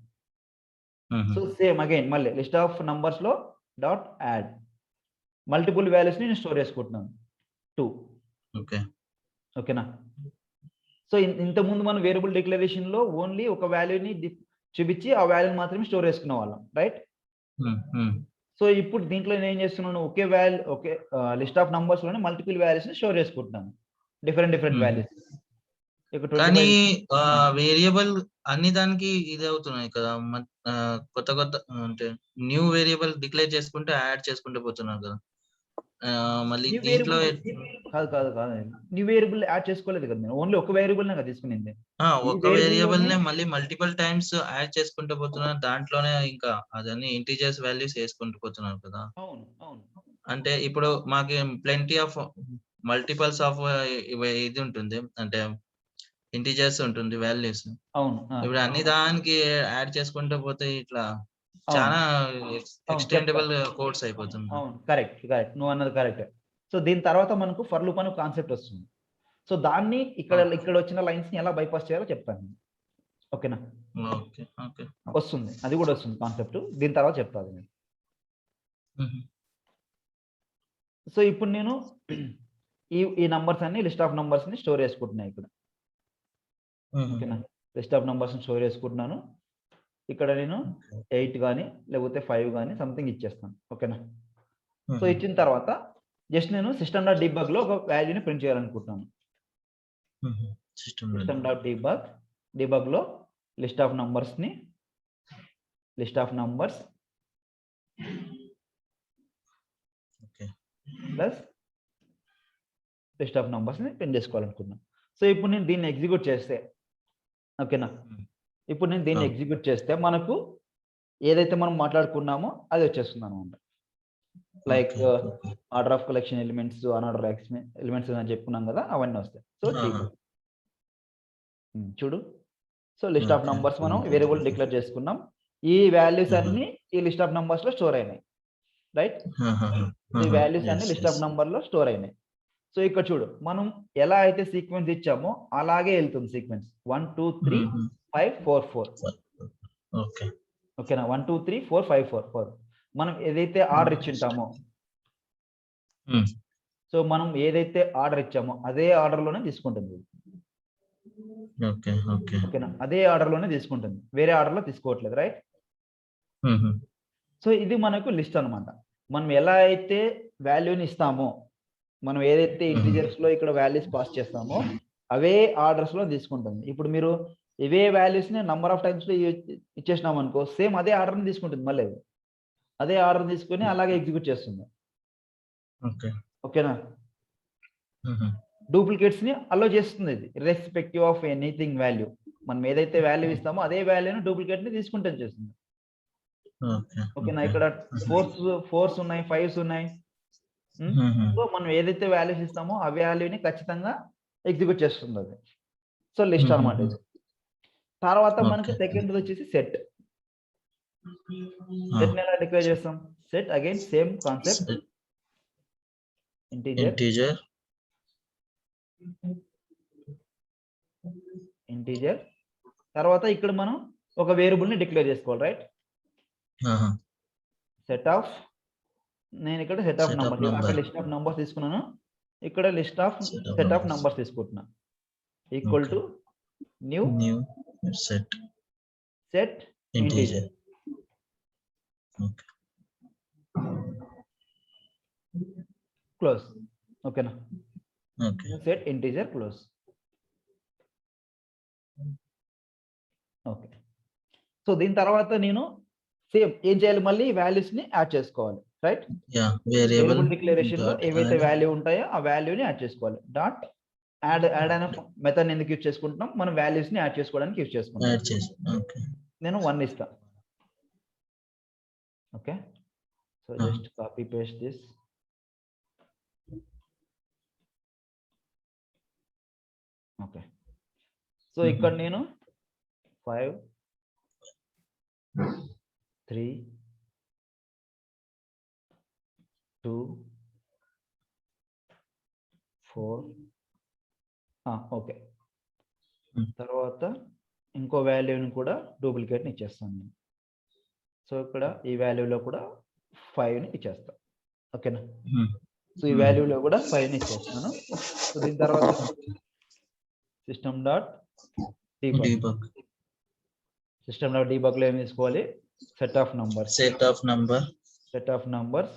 సో సేమ్ అగైన్ మళ్ళీ లిస్ట్ ఆఫ్ నంబర్స్ లో డాట్ యాడ్ మల్టిపుల్ వాల్యూస్ ని నేను స్టోర్ చేసుకుంటున్నాను 2. ఓకే. ఓకేనా? సో ఇంతకుముందు మనం వేరియబుల్ డిక్లరేషన్ లో ఓన్లీ ఒక వాల్యూని చూపించి ఆ వాల్యూని మాత్రమే స్టోర్ చేసుకునే వాళ్ళం, రైట్? సో ఇప్పుడు దీంట్లో నేను ఏం చేస్తున్నాను, ఒకే లిస్ట్ ఆఫ్ నంబర్స్ లోనే మల్టిపుల్ వాల్యూస్ ని స్టోర్ చేసుకుంటున్నాను, డిఫరెంట్ వాల్యూస్. కానీ వేరియబుల్ అన్ని దానికి ఇది అవుతున్నాయి కదా, కొత్త అంటే న్యూ వేరియబుల్ డిక్లేర్ చేసుకుంటే యాడ్ చేసుకుంటూ పోతున్నారు కదా. మళ్ళీ దీంట్లో కాదు న్యూ వేరియబుల్ యాడ్ చేసుకోలేదు కదా, నేను ఓన్లీ ఒక వేరియబుల్ కదా తీసుకునింది. ఒక వేరియబుల్ నే మళ్ళీ మల్టిపుల్ టైమ్స్ యాడ్ చేసుకుంటూ పోతున్నారు, దాంట్లోనే ఇంకా అదన్నీ ఇంటీజర్స్ వాల్యూస్ వేసుకుంటూ పోతున్నారు కదా. అవును. అంటే ఇప్పుడు మాకు ప్లెంటీ ఆఫ్ మల్టిపల్స్ ఆఫ్ ఇది ఉంటుంది, అంటే ఇంటీజర్స్ ఉంటుంది వాల్యూస్. అవును. ఇప్పుడు అన్ని దానికి యాడ్ చేసుకుంటూ పోతే ఇట్లా చాలా ఎక్స్టెండబుల్ కోడ్స్ అయిపోతుంది. అవును, కరెక్ట్. నువ్వు అన్నది కరెక్ట్. సో దీని తర్వాత మనకు ఫర్ లూప్ అనే కాన్సెప్ట్ వస్తుంది. సో దాన్ని ఇక్కడ వచ్చిన లైన్స్ ని ఎలా బైపాస్ చేయాలో చెప్తాను. ఓకేనా? ఓకే. వస్తుంది, అది కూడా వస్తుంది కాన్సెప్ట్, దీని తర్వాత చెప్తాను నేను. సో ఇప్పుడు నేను ఈ నంబర్స్ అన్ని లిస్ట్ ఆఫ్ నంబర్స్ ని స్టోర్ చేసుకుంటున్నాను ఇక్కడ. ఓకేనా? లిస్ట్ ఆఫ్ నంబర్స్ ని స్టోర్ చేసుకుంటున్నాను. ఇక్కడ నేను 8 కానీ లేకపోతే 5 కానీ సంథింగ్ ఇచ్చేస్తాను. ఓకేనా? సో ఇచ్చిన తర్వాత జస్ట్ నేను సిస్టమ్ డాట్ డీబగ్ లో ఒక వాల్యూని ప్రింట్ చేయాలనుకుంటున్నాను. సిస్టమ్ డాట్ డీబగ్ లో list of numbers plus list of numbers ని ప్రింట్ చేసుకోవాలనుకుంటున్నాను. సో ఇప్పుడు నేను దీన్ని ఎగ్జిక్యూట్ చేస్తే, ఓకేనా, ఇప్పుడు నేను దీన్ని ఎగ్జిక్యూట్ చేస్తే మనకు ఏదైతే మనం మాట్లాడుకున్నామో అది వచ్చేస్తుంది అనమాట. Like order of collection elements, unorder elements అని చెప్పుకున్నాం కదా, అవన్నీ వస్తాయి. సో చూడు, సో లిస్ట్ ఆఫ్ నంబర్స్ మనం వేరియబుల్ డిక్లేర్ చేసుకున్నాం. ఈ వాల్యూస్ అన్ని ఈ లిస్ట్ ఆఫ్ నంబర్స్ లో స్టోర్ అయినాయి, రైట్? ఈ వాల్యూస్ అన్ని లిస్ట్ ఆఫ్ నంబర్ లో స్టోర్ అయినాయి. సో ఇక్కడ చూడు, మనం ఎలా అయితే సీక్వెన్స్ ఇచ్చామో అలాగే వెళ్తుంది సీక్వెన్స్. 1 2 3 5 4 4. ఓకేనా? 1 2 3 4 5 4 4. మనం ఏదైతే ఆర్డర్ ఇచ్చింటామో, సో మనం ఏదైతే ఆర్డర్ ఇచ్చామో అదే ఆర్డర్ లోనే తీసుకుంటుంది. ఓకేనా? అదే ఆర్డర్ లోనే తీసుకుంటుంది, వేరే ఆర్డర్ లో తీసుకోవట్లేదు, రైట్? సో ఇది మనకు లిస్ట్ అన్నమాట. మనం ఎలా అయితే వాల్యూని ఇస్తామో, మనం ఏదైతే ఇంటీజర్స్ లో ఇక్కడ వాల్యూస్ పాస్ చేస్తామో అవే ఆర్డర్స్ లో తీసుకుంటుంది. ఇప్పుడు మీరు ఇవే వాల్యూస్ ని నంబర్ ఆఫ్ టైమ్స్ లో ఇచ్చేసినాం అనుకో, సేమ్ అదే ఆర్డర్ ని తీసుకుంటుంది, మళ్ళీ అదే ఆర్డర్ తీసుకొని అలాగే ఎగ్జిక్యూట్ చేస్తుంది. ఓకేనా? డూప్లికేట్స్ ని అలో చేస్తుంది ఇది, ఇర్రెస్పెక్టివ్ ఆఫ్ ఎనీథింగ్ వాల్యూ. మనం ఏదైతే వాల్యూ ఇస్తామో అదే వాల్యూని డూప్లికేట్ ని తీసుకుంటే చేస్తుంది. ఓకేనా? ఇక్కడ 4s ఉన్నాయి, 5s ఉన్నాయి. సో మనం ఏదైతే వాల్యూస్ ఇస్తామో ఆ వాల్యూని ఖచ్చితంగా ఎగ్జిక్యూట్ చేస్తుంది అది. సో లిస్ట్ అనమాట ఇది. తర్వాత మనకి సెకండ్ వచ్చేసి సెట్. సెట్ ని ఎలా డిక్లేర్ చేస్తాం? Set again same concept, integer. తర్వాత ఇక్కడ మనం ఒక వేరియబుల్ ని డిక్లేర్ చేసుకోవాలి, రైట్? సెట్ ఆఫ్, నేను ఇక్కడ సెట్ ఆఫ్ నంబర్స్, అక్కడ లిస్ట్ ఆఫ్ నంబర్స్ తీసుకున్నాను, ఇక్కడ list of set of numbers తీసుకుంటున్నా. Equal to new set integer. Close. ఓకేనా? Set integer close. Okay. So దీని తర్వాత నేను సేమ్ ఏం చేయాలి, మళ్ళీ వాల్యూస్ ని యాడ్ చేసుకోవాలి, రైట్? వేరియబుల్ డిక్లరేషన్ లో ఏవైతే వాల్యూ ఉంటాయో ఆ వాల్యూని యాడ్ చేసుకోవాలి. డాట్ యాడ్ అనే మెథడ్ ఎందుకు యూజ్ చేసుకుంటున్నాం? మనం వాల్యూస్ ని యాడ్ చేసుకోవడానికి యూజ్ చేసుకుంటాం. నేను 1 ఇస్తా. Okay. So just copy paste this. Okay. So ఇక్కడ నేను 5 3 2 4 ఓకే. తర్వాత ఇంకో వాల్యూని కూడా డూప్లికేట్ని ఇచ్చేస్తాను నేను. సో ఇక్కడ ఈ వాల్యూలో కూడా 5ని ఇచ్చేస్తాను. ఓకేనా? సో ఈ వాల్యూలో కూడా 5ని ఇచ్చేస్తాను. సో దీని తర్వాత system dot debug. System dot డీబగ్లో ఏం తీసుకోవాలి? Set of numbers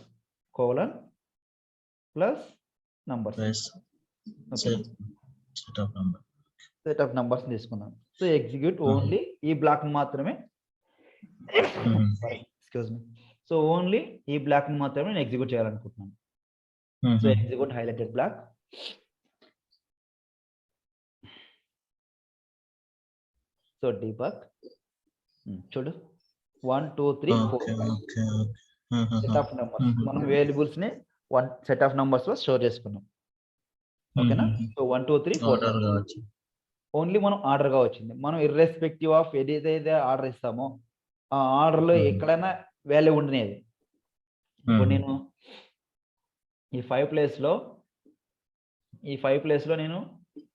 colon plus numbers. Set of numbers తీసుకున్నాను. సో ఎగ్జిక్యూట్ ఓన్లీ ఈ బ్లాక్ మాత్రమే ఎక్స్క్యూజ్ మీ. సో ఓన్లీ ఈ బ్లాక్ మాత్రమే నేను ఎగ్జిక్యూట్ చేయాలనుకుంటున్నాను. So execute highlighted block. So debug చూడు 1 2 3 4 5 సెట్ ఆఫ్ నంబర్స్. మనం వేరియబుల్స్ ని సెట్ ఆఫ్ నంబర్స్ లో స్టోర్ చేసుకున్నాం. ఓకేనా? సో 1 2 3 4 ఓన్లీ మనం ఆర్డర్ గా వచ్చింది. మనం ఇర్రెస్పెక్టివ్ ఆఫ్ ఏదైతే ఆర్డర్ ఇస్తామో ఆ ఆర్డర్ లో ఎక్కడైనా వాల్యూ ఉండనేది. ఇప్పుడు నేను ఈ 5 ప్లేస్ లో నేను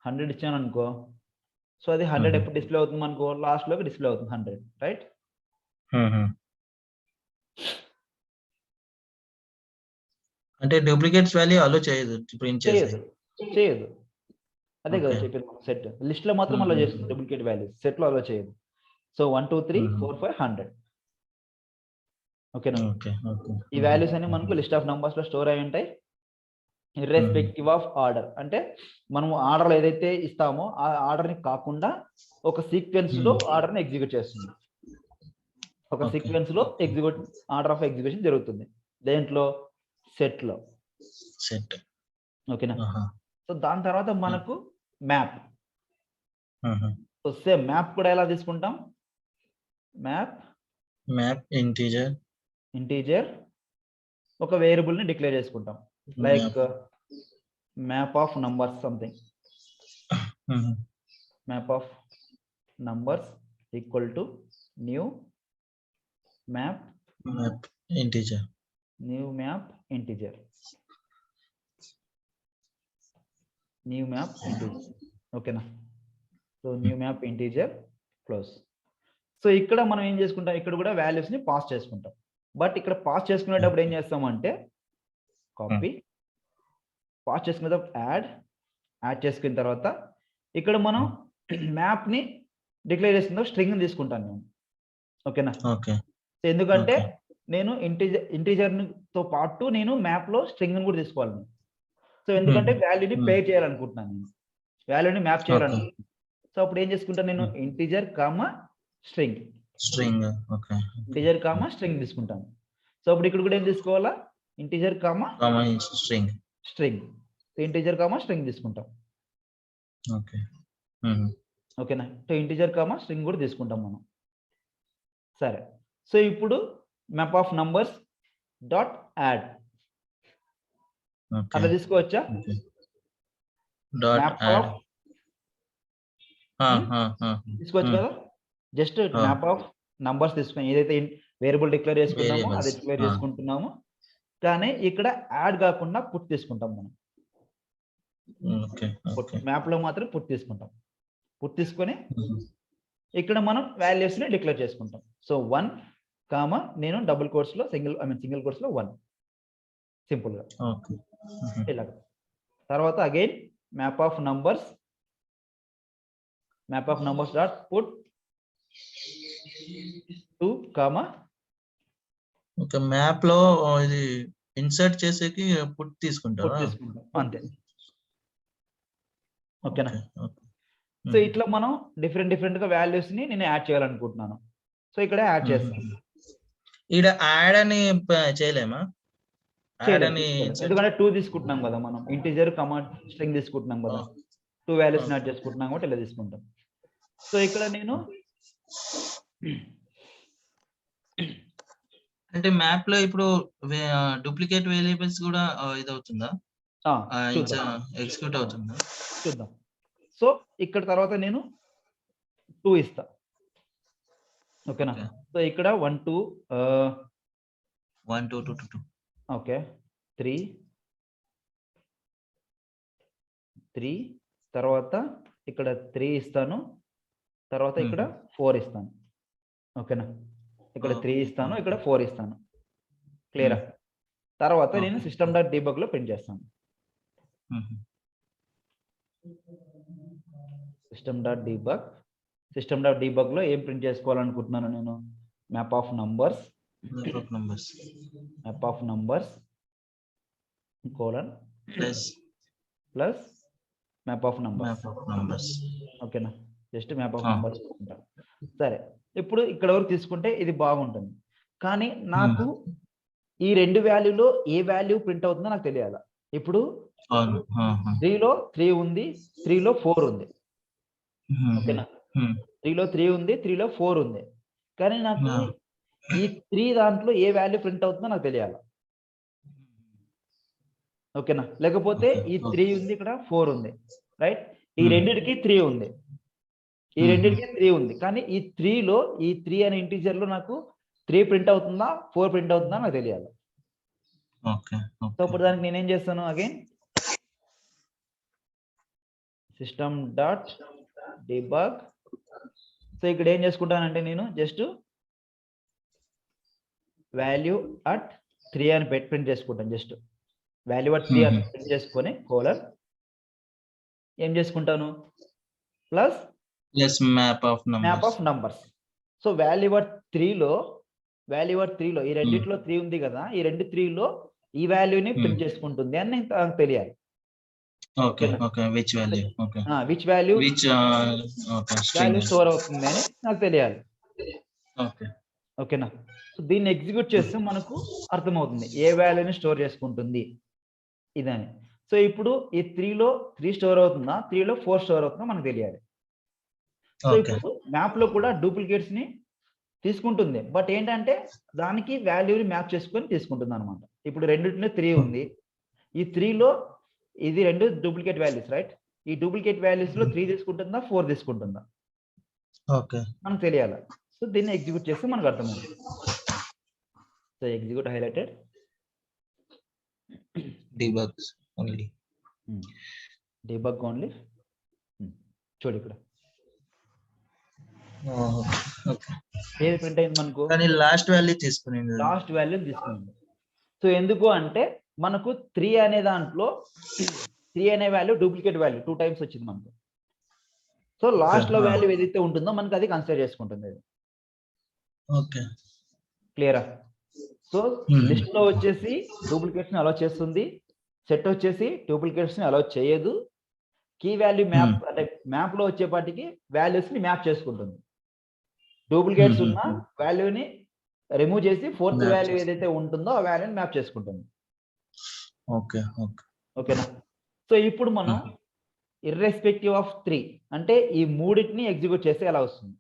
100 ఇచ్చాను అనుకో. సో అది 100 ఎప్పుడు డిస్ప్లే అవుతుంది అనుకో? లాస్ట్ లోకి డిస్ప్లే అవుతుంది 100, రైట్? అంటే డూప్లికేట్స్ వాల్యూ అలో చేయదు, ప్రింట్ చేయదు. అదే కదా చెప్పింది మనం. సెట్ లిస్ట్ లో మాత్రం అలో చేస్తుంది డూప్లికేట్ వాల్యూస్, సెట్ లో అలో చేయదు. సో 1 2 3 4 5 100. ఓకేనా? ఈ వాల్యూస్ అన్ని మనకు లిస్ట్ ఆఫ్ నంబర్స్ లో స్టోర్ అయి ఉంటాయి ఇర్రెస్పెక్టివ్ ఆఫ్ ఆర్డర్. అంటే మనం ఆర్డర్ ఏదైతే ఇస్తామో ఆ ఆర్డర్ ని కాకుండా ఒక సీక్వెన్స్ లో ఆర్డర్ ని ఎగ్జిక్యూట్ చేస్తుంది. ఒక సీక్వెన్స్ లో ఆర్డర్ ఆఫ్ ఎగ్జిక్యూషన్ జరుగుతుంది. దేంట్లో? సెట్ లో. ఓకేనా? సో దాని తర్వాత మనకు మ్యాప్. సో సేమ్ మ్యాప్ కూడా ఎలా తీసుకుంటాం? మ్యాప్ ఇంటీజర్ ఒక వేరియబుల్ ని డిక్లేర్ చేసుకుంటాం. Like map of numbers something. Map of numbers equal to new map integer. ఓకేనా? So new map integer close. So ఇక్కడ మనం ఏం చేసుకుంటాం? ఇక్కడ కూడా వాల్యూస్ ని పాస్ చేసుకుంటాం. బట్ ఇక్కడ పాస్ చేసుకునేటప్పుడు ఏం చేస్తామంటే కాపీ, పాస్ చేసుకునేటప్పుడు యాడ్ చేసుకున్న తర్వాత ఇక్కడ మనం మ్యాప్ ని డిక్లేర్ చేసుకున్న స్ట్రింగ్ తీసుకుంటాను నేను. ఓకేనా? ఎందుకంటే నేను ఇంటీజర్ తో పాటు నేను మ్యాప్ లో స్ట్రింగ్ కూడా తీసుకోవాలి. సో ఎందుకంటే వాల్యూని పే చేయాలనుకుంటున్నాను, నేను వాల్యూని మ్యాప్ చేయాలనుకుంటున్నాను. సో అప్పుడు ఏం చేసుకుంటాను? నేను ఇంటీజర్ కామా స్ట్రింగ్ తీసుకుంటాను. సో అప్పుడు ఇక్కడ కూడా ఏం తీసుకోవాలా? ఇంటీజర్ కామా స్ట్రింగ్ తీసుకుంటాం. ఓకేనా? సో ఇంటీజర్ కామా స్ట్రింగ్ కూడా తీసుకుంటాం మనం. సరే, సో ఇప్పుడు map of numbers dot add అలా తీసుకోవచ్చా? తీసుకోవచ్చు కదా? జస్ట్ మ్యాప్ ఆఫ్ నంబర్స్ తీసుకుని ఏదైతే వేరియబుల్ డిక్లేర్ చేసుకున్నామో అది డిక్లేర్ చేసుకుంటున్నాము. కానీ ఇక్కడ యాడ్ కాకుండా పుట్ తీసుకుంటాం మనం. మ్యాప్ లో మాత్రం పుట్ తీసుకుంటాం. పుట్ తీసుకొని ఇక్కడ మనం వాల్యూస్ ని డిక్లేర్ చేసుకుంటాం. సో 1 కామా నేను డబుల్ కోట్స్ లో సింగిల్ కోట్స్ లో 1 సింపుల్ గా ఇలా. తర్వాత again map of numbers dot put 2 comma map లో ఇది ఇన్సర్ట్ చేసేకి పుట్ తీసుకుంటాం అంతే. ఓకేనా? సో ఇట్లా మనం డిఫరెంట్ గా వాల్యూస్ ని నేను యాడ్ చేయాలనుకుంటున్నాను. సో ఇక్కడ యాడ్ చేస్తాను. ఇక్కడ యాడ్ అని చేయలేమా? ఎందుకంటే 2 తీసుకుంటున్నాం కదా మనం, ఇంటీజర్ కామా స్ట్రింగ్ తీసుకుంటున్నాం కదా, 2 వాల్యూస్ యాడ్ చేసుకుంటున్నాం కాబట్టి ఇలా తీసుకుంటాం. సో ఇక్కడ నేను అంటే మ్యాప్ లో ఇప్పుడు డూప్లికేట్ వేరియబుల్స్ కూడా ఇది అవుతుందా? ఎగ్జిక్యూట్ అవుతుందా? చూద్దాం. సో ఇక్కడ తర్వాత నేను 2 ఇస్తా. ఓకేనా? సో ఇక్కడ 1 2 1 2 2 2 ఓకే 3 తర్వాత ఇక్కడ 3 ఇస్తాను, తర్వాత ఇక్కడ 4 ఇస్తాను. ఓకేనా, ఇక్కడ 3 ఇస్తాను, ఇక్కడ 4 ఇస్తాను. క్లియరా? తర్వాత నేను సిస్టమ్ డాట్ డీబగ్ లో ప్రింట్ చేస్తాను. సిస్టమ్ డాట్ డీబగ్ లో ఏం ప్రింట్ చేసుకోవాలనుకుంటున్నాను నేను? Map of numbers colon plus map of numbers. ఓకేనా, జస్ట్ మ్యాప్ ఆఫ్ నంబర్స్. సరే, ఇప్పుడు ఇక్కడ వరకు తీసుకుంటే ఇది బాగుంటుంది. కానీ నాకు ఈ రెండు వాల్యూలో ఏ వాల్యూ ప్రింట్ అవుతుందో నాకు తెలియాలి. ఇప్పుడు 3లో 3 ఉంది, 3లో 4 ఉంది. ఓకేనా, 3లో 3 ఉంది, 3లో 4 ఉంది. కానీ నాకు ఈ 3 దాంట్లో ఏ వాల్యూ ప్రింట్ అవుతుందో నాకు తెలియాలి. ఓకేనా, లేకపోతే ఈ 3 ఉంది, ఇక్కడ 4 ఉంది, రైట్? ఈ రెండిటికి 3 ఉంది, కానీ ఈ 3లో ఈ 3 అనే ఇంటీజర్ లో నాకు 3 ప్రింట్ అవుతుందా 4 ప్రింట్ అవుతుందా నాకు తెలియాలి. సో ఇప్పుడు దానికి నేనేం చేస్తాను? Again system dot debug. So ఇక్కడ ఏం చేసుకుంటానంటే నేను జస్ట్ వాల్యూ అట్ 3 అని ప్రింట్ చేసుకుంటాను. జస్ట్ వాల్యూ అట్ 3 అని ప్రింట్ చేసుకొని కోలన్ ఏం చేసుకుంటాను? Plus map of numbers. So value at 3లో ఈ రెండిట్లో 3 ఉంది కదా, ఈ రెండు 3లో ఈ వాల్యూని ప్రింట్ చేసుకుంటుంది అని నాకు తెలియాలి. విచ్ వాల్యూ స్టోర్ అవుతుంది అని నాకు తెలియాలి. ఓకేనా, సో దీన్ని ఎగ్జిక్యూట్ చేస్తే మనకు అర్థమవుతుంది ఏ వాల్యూని స్టోర్ చేసుకుంటుంది ఇదని. సో ఇప్పుడు ఈ 3లో 3 స్టోర్ అవుతుందా, 3లో 4 స్టోర్ అవుతుందా మనకు తెలియాలి. సో ఇప్పుడు మ్యాప్ లో కూడా డూప్లికేట్స్ ని తీసుకుంటుంది, బట్ ఏంటంటే దానికి వాల్యూని మ్యాప్ చేసుకొని తీసుకుంటుంది అనమాట. ఇప్పుడు రెండింటిలో 3 ఉంది, ఈ 3లో ఇది రెండు డూప్లికేట్ వాల్యూస్, రైట్? ఈ డూప్లికేట్ వాల్యూస్ లో 3 తీసుకుంటుందా 4 తీసుకుంటుందా మనకు తెలియాలి. సో దీన్ని ఎగ్జిక్యూట్ చేస్తే మనకు అర్థమవుతుంది. So execute highlighted debug only. చూడు ఇక్కడ ఏది ప్రింట్ అయింది మనకు? Last value తీసుకునింది. సో ఎందుకు అంటే మనకు 3 అనే దాంట్లో 3 అనే వాల్యూ డూప్లికేట్ వాల్యూ 2 టైమ్స్ వచ్చింది మనకు. సో లాస్ట్ లో వాల్యూ ఏదైతే ఉంటుందో మనకు అది కన్సిడర్ చేసుకుంటుంది. క్లియరా? సో లిస్ట్ లో వచ్చేసి డూప్లికేట్స్ ని అలౌ చేస్తుంది, సెట్ వచ్చేసి డూప్లికేట్స్ ని అలౌ చేయదు. కీ వాల్యూ మ్యాప్ అంటే మ్యాప్ లో వచ్చేపాటికి వాల్యూస్ ని మ్యాప్ చేసుకుంటుంది. డూప్లికేట్స్ ఉన్న వాల్యూని రిమూవ్ చేసి ఫోర్త్ వాల్యూ ఏదైతే ఉంటుందో ఆ వాల్యూని మ్యాప్ చేసుకుంటుంది. ఓకేనా? సో ఇప్పుడు మనం ఇర్రెస్పెక్టివ్ ఆఫ్ 3 అంటే ఈ మూడింటిని ఎగ్జిక్యూట్ చేస్తే ఎలా వస్తుంది?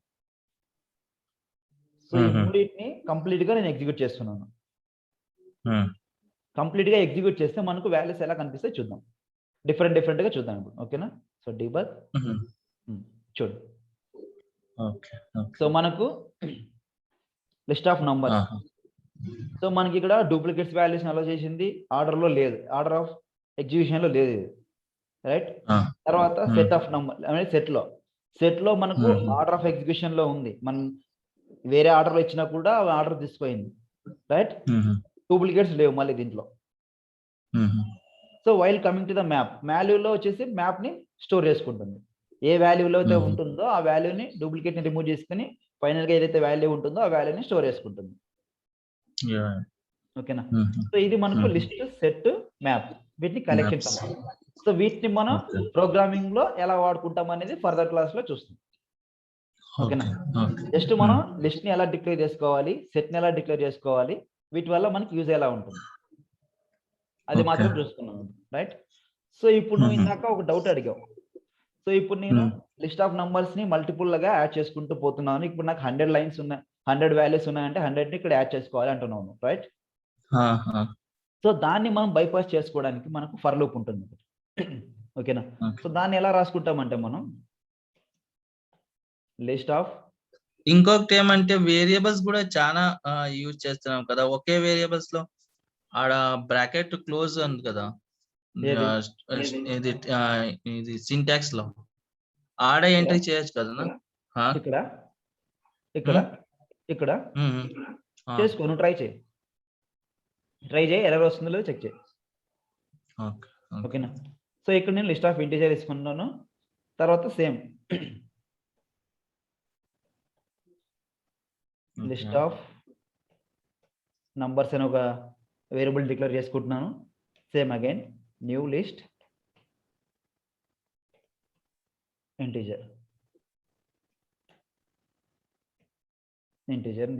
సో ఈ మూడింటిని కంప్లీట్ గా నేను ఎగ్జిక్యూట్ చేస్తున్నాను. కంప్లీట్ గా ఎగ్జిక్యూట్ చేస్తే మనకు వాల్యూస్ ఎలా కనిపిస్తాయి చూద్దాం. డిఫరెంట్ గా చూద్దాం ఇప్పుడు. ఓకేనా? సో డీబగ్ చూడు. సో మనకు లిస్ట్ ఆఫ్ నంబర్స్. సో మనకి ఇక్కడ డూప్లికేట్స్ వాల్యూస్ అలౌ చేసింది, ఆర్డర్ లో లేదు, ఆర్డర్ ఆఫ్ ఎగ్జిక్యూషన్ లో లేదు, రైట్? తర్వాత సెట్ ఆఫ్ నంబర్ అనేది సెట్ లో మనకు ఆర్డర్ ఆఫ్ ఎగ్జిక్యూషన్ లో ఉంది. మనం వేరే ఆర్డర్ లో ఇచ్చినా కూడా ఆర్డర్ తీసుకుపోయింది, రైట్? డూప్లికేట్స్ లేవు మళ్ళీ దీంట్లో. So while coming to the map, వాల్యూలో వచ్చేసి మ్యాప్ ని స్టోర్ చేసుకుంటుంది. ఏ వాల్యూలో అయితే ఉంటుందో ఆ వాల్యూని డూప్లికేట్ ని రిమూవ్ చేసుకుని ఫైనల్ గా ఏదైతే వాల్యూ ఉంటుందో ఆ వాల్యూని స్టోర్ చేసుకుంటుంది. ఓకేనా? సో ఇది మనకు లిస్ట్, సెట్, మ్యాప్, వీటిని కలెక్షన్స్ అన్నమాట. సో వీటిని మనం ప్రోగ్రామింగ్ లో ఎలా వాడుకుంటాం అనేది ఫర్దర్ క్లాస్ లో చూస్తాం. ఓకేనా? జస్ట్ మనం లిస్ట్ ని ఎలా డిక్లేర్ చేసుకోవాలి, సెట్ ని ఎలా డిక్లేర్ చేసుకోవాలి, వీటి వల్ల మనకి యూజ్ ఎలా ఉంటుంది అది మాత్రం చూసుకున్నాం, రైట్? సో ఇప్పుడు నువ్వు ఇందాక ఒక డౌట్ అడిగావు. సో ఇప్పుడు నేను లిస్ట్ ఆఫ్ నంబర్స్ ని మల్టిపుల్ గా యాడ్ చేసుకుంటూ పోతున్నాను. ఇప్పుడు నాకు 100 లైన్స్ ఉన్నాయి, 100 వాల్యూస్ ఉన్నాయంటే 100 ని ఇక్కడ యాడ్ చేసుకోవాలి అంటున్నాను, రైట్? సో దాన్ని మనం బైపాస్ చేసుకోవడానికి మనకు ఫర్ లూప్ ఉంటుంది. ఓకేనా? సో దాన్ని ఎలా రాసుకుంటామంటే మనం లిస్ట్ ఆఫ్, ఇంకొకటి ఏమంటే వేరియబుల్స్ కూడా చాలా యూజ్ చేస్తున్నాం కదా. ఒకే వేరియబుల్స్ లో ఆడ బ్రాకెట్ క్లోజ్ ఉంది కదా, ఇది సింటాక్స్ లో ఆడే ఎంట్రీ చేయొచ్చు కదా ఇక్కడ ఇక్కడ ఇక్కడ చేసుకో, నువ్వు ట్రై చేయి ఎర్రర్ వస్తుందో లేదో చెక్ చేయి. ఓకేనా? సో ఇక్కడ నేను లిస్ట్ ఆఫ్ ఇంటీజర్ తీసుకున్నాను. తర్వాత సేమ్ లిస్ట్ ఆఫ్ నంబర్స్ అని ఒక వేరియబుల్ డిక్లేర్ చేసుకుంటున్నాను. Same again new list integer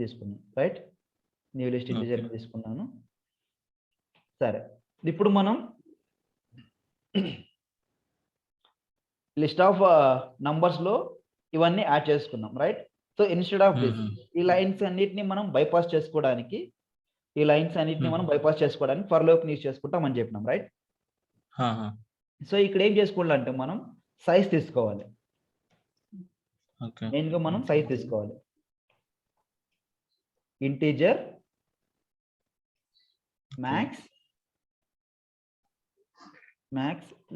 తీసుకున్నాను. రైట్, న్యూ లిస్ట్ ఇంటీజర్ తీసుకున్నాను. సరే, ఇప్పుడు మనం లిస్ట్ ఆఫ్ నంబర్స్ లో ఇవన్నీ యాడ్ చేసుకున్నాం. Right, so instead of this ఈ లైన్స్ అన్నిటిని మనం బైపాస్ చేసుకోవడానికి ఫర్ లూప్ యూజ్ చేసుకుంటాం అని చెప్పినాం. రైట్, సో ఇక్కడ ఏం చేసుకోవాలంటే మనం సైజ్ తీసుకోవాలి. మెయిన్ గా మనం సైజ్ తీసుకోవాలి. ఇంటీజర్ మ్యాక్స్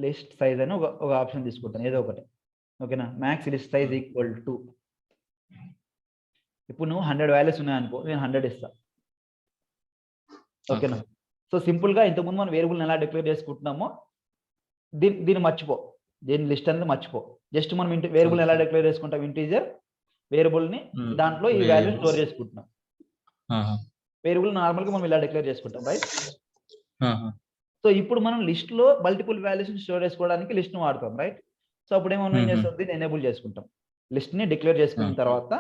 లిస్ట్ సైజ్ అని ఒక ఆప్షన్ తీసుకుంటాను, ఏదో ఒకటి. ఓకేనా? Max list size equal to, ఇప్పుడు నువ్వు 100 వాల్యూస్ ఉన్నాయనుకో, నేను 100 ఇస్తా. ఓకేనా? సో సింపుల్ గా ఇంతకుముందు మనం వేరియబుల్ ఎలా డిక్లేర్ చేసుకుంటున్నామో దీన్ని మర్చిపో, దీని లిస్ట్ అనేది మర్చిపో. జస్ట్ మనం వేరియబుల్ ఎలా డిక్లేర్ చేసుకుంటాం, ఇంటీజర్ వేరియబుల్ ని దాంట్లో ఈ వాల్యూ స్టోర్ చేసుకుంటున్నాం. వేరియబుల్ నార్మల్ గా మనం ఇలా డిక్లేర్ చేసుకుంటాం. రైట్, సో ఇప్పుడు మనం లిస్ట్ లో మల్టిపుల్ వాల్యూస్ స్టోర్ చేసుకోవడానికి లిస్ట్ ను వాడతాం. రైట్, సో అప్పుడు ఏమన్నా ఏం చేస్తాం, దీన్ని ఎనేబుల్ చేసుకుంటాం. లిస్ట్ ని డిక్లేర్ చేసుకున్న తర్వాత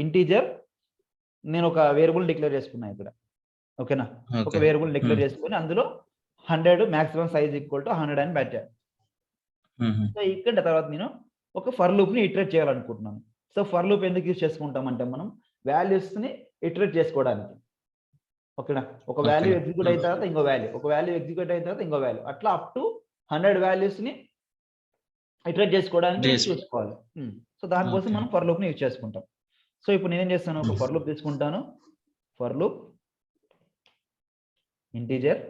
ఇంటీజర్ నేను ఒక వేరియబుల్ డిక్లేర్ చేసుకున్నా ఇక్కడ. ఓకేనా? ఒక వేరియబుల్ డిక్లేర్ చేసుకుని అందులో 100 మాక్సిమం సైజ్ ఈక్వల్ టు 100 అని పెట్టాను. సో ఇక్కడ తర్వాత నేను ఒక ఫర్ లూప్ ని ఇటరేట్ చేయాలనుకుంటున్నాను. సో ఫర్ లూప్ ఎందుకు యూజ్ చేసుకుంటాం అంటే మనం వాల్యూస్ ని ఇటరేట్ చేసుకోవడానికి. ఓకేనా? ఒక వాల్యూ ఎగ్జిక్యూట్ అయిన తర్వాత ఇంకో వాల్యూ, ఒక వాల్యూ ఎగ్జిక్యూట్ అయిన తర్వాత ఇంకో వాల్యూ, అట్లా అప్ టు 100 వాల్యూస్ ని ఇటరేట్ చేసుకోవడానికి చూసుకోవాలి. సో దానికోసం మనం ఫర్ లూప్ ని యూజ్ చేసుకుంటాం. సో ఇప్పుడు నేనేం చేస్తాను, ఒక ఫర్ లూప్ తీసుకుంటాను. ఫర్ లూప్ ఇంటీజర్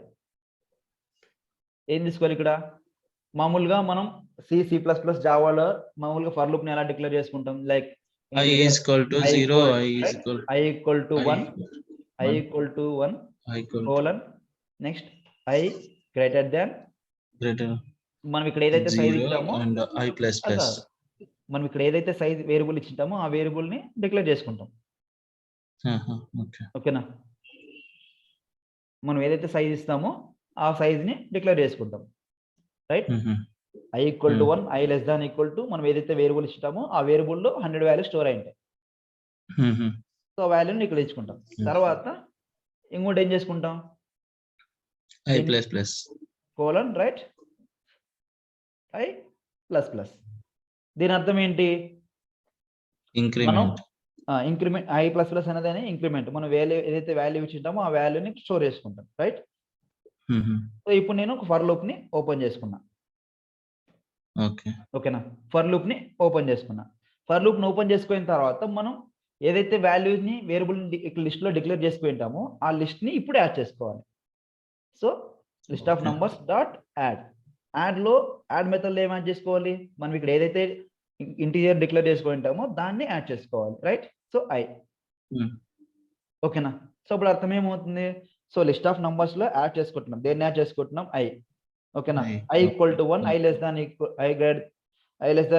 ఏం తీసుకోవాలి ఇక్కడ, మామూలుగా మనం C++ జావాలో మామూలుగా ఫర్ లూప్ ని ఎలా డిక్లేర్ చేసుకుంటాం, like i equal to 0, i equal to 1 colon next i greater than, మనం ఇక్కడ ఏదైతే సైజ్ ఇచ్చామో మనం ఇక్కడ ఏదైతే సైజ్ వేరియబుల్ ఇచ్చింటామో ఆ వేరియబుల్ ని డిక్లేర్ చేసుకుంటాం. ఓకేనా? మనం ఏదైతే సైజ్ ఇస్తామో ఆ సైజ్ ని డిక్లేర్ చేసుకుంటాం. Right, i equal to 1, i less than equal to మనం ఏదైతే వేరియబుల్ ఇస్తామో ఆ వేరియబుల్ లో 100 వాల్యూ స్టోర్ అయి ఉంటాయి. సో ఆ వాల్యూని ఇక్కడ ఇచ్చుకుంటాం. తర్వాత ఇంకోటి ఏం చేసుకుంటాం, i++ కోలన్ రైట్ i++. దీని అర్థం ఏంటి, ఇంక్రిమెంట్ i++ అనేది ఇంక్రిమెంట్. మనం ఏదైతే వాల్యూ ఇచ్చింటామో ఆ వాల్యూని స్టోర్ చేసుకుంటాం. రైట్, సో ఇప్పుడు నేను ఒక ఫర్ లూప్ ని ఓపెన్ చేసుకున్నా. ఓకేనా? ఫర్ లూప్ ని ఓపెన్ చేసుకున్నా. ఫర్ లూప్ ని ఓపెన్ చేసుకున్న తర్వాత మనం ఏదైతే వాల్యూస్ ని వేరియబుల్ లిస్ట్ లో డిక్లేర్ చేసుకుంటామో ఆ లిస్ట్ ని ఇప్పుడు యాడ్ చేసుకోవాలి. So list of numbers dot add లో యాడ్ మెథడ్ లో ఏం యాడ్ చేసుకోవాలి, మనం ఇక్కడ ఏదైతే ఇంటీజర్ డిక్లేర్ చేసుకుంటామో దాన్ని యాడ్ చేసుకోవాలి. రైట్, సో ఓకేనా? సో ఇప్పుడు అర్థం ఏమవుతుంది, సో లిస్ట్ ఆఫ్ నంబర్స్ లో యాడ్ చేసుకుంటున్నాం. దేన్ని యాడ్ చేసుకుంటున్నాం, ఓకేనా? i equal to 1, i less than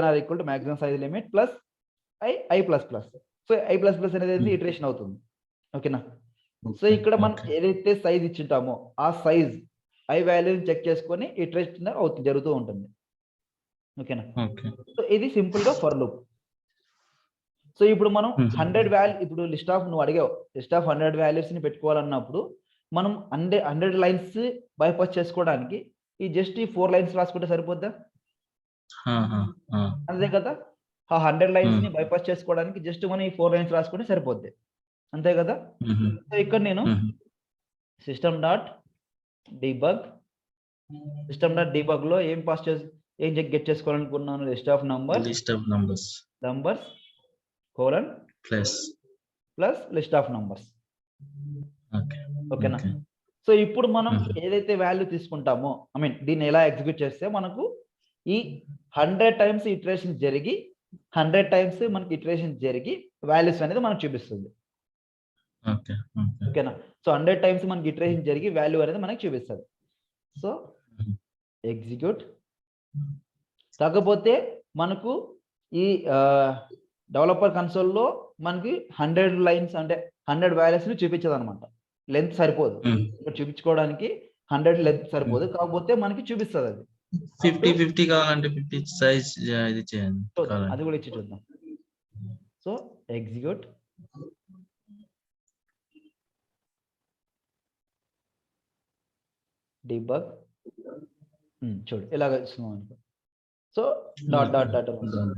or equal to maximum size limit plus i++. So i++ అనేది ఇటరేషన్ అవుతుంది. ఓకేనా? సో ఇక్కడ మనం ఏదైతే సైజ్ ఇచ్చింటామో ఆ సైజ్ i వాల్యూని చెక్ చేసుకొని ఇటరేషన్ అవుతుంది, జరుగుతూ ఉంటుంది. ఓకేనా? సో ఇది సింపుల్ గా ఫర్ లూప్. సో ఇప్పుడు మనం 100 వాల్యూ, ఇప్పుడు లిస్ట్ ఆఫ్ నువ్వు అడిగావు లిస్ట్ ఆఫ్ 100 వాల్యూస్ ని పెట్టుకోవాలన్నప్పుడు మనం 100 లైన్స్ బైపాస్ చేసుకోవడానికి ఈ జస్ట్ ఈ 4 లైన్స్ రాసుకుంటే సరిపోద్దా? అంతే కదా, ఆ 100 లైన్స్ ని బైపాస్ చేసుకోవడానికి జస్ట్ మనం ఈ 4 లైన్స్ రాసుకుంటే సరిపోద్ది, అంతే కదా? సో ఇక్కడ నేను సిస్టమ్ డాట్ డిబగ్ లో ఏం గెట్ చేసుకోవాలనుకున్నాను, list of numbers colon plus list of numbers. ఓకేనా? సో ఇప్పుడు మనం ఏదైతే వాల్యూ తీసుకుంటామో, దీన్ని ఎలా ఎగ్జిక్యూట్ చేస్తే మనకు ఈ 100 టైమ్స్ ఇటరేషన్ జరిగి 100 టైమ్స్ మనకి ఇటరేషన్ జరిగి వాల్యూస్ అనేది మనకు చూపిస్తుంది. ఓకే. ఓకే. ఓకేనా? సో 100 టైమ్స్ మనకి ఇటరేషన్ జరిగి వాల్యూ అనేది మనకి చూపిస్తది. సో హుహు. ఎగ్జిక్యూట్. కాకపోతే మనకు ఈ డెవలపర్ కన్సోల్‌లో మనకి 100 లైన్స్ అంటే 100 వాల్యూస్‌ని చూపించదనమాట. లెంత్ సరిపోదు. హ్మ్. ఇక్కడ చూపించుకోవడానికి 100 లెంత్ హ్మ్. సరిపోదు. కాకపోతే మనకి చూపిస్తదది. 50, 50 కావాలంటే 50 సైజ్ ఇది చేయండి చూద్దాం. కావాలంటే. అది కూడా ఇచ్చి చూద్దాం. So execute. డీబగ్. చూడు ఇలాగ ఇస్తున్నాం అనుకో. సో డాట్ డాట్ డాట్ అని వస్తుంది.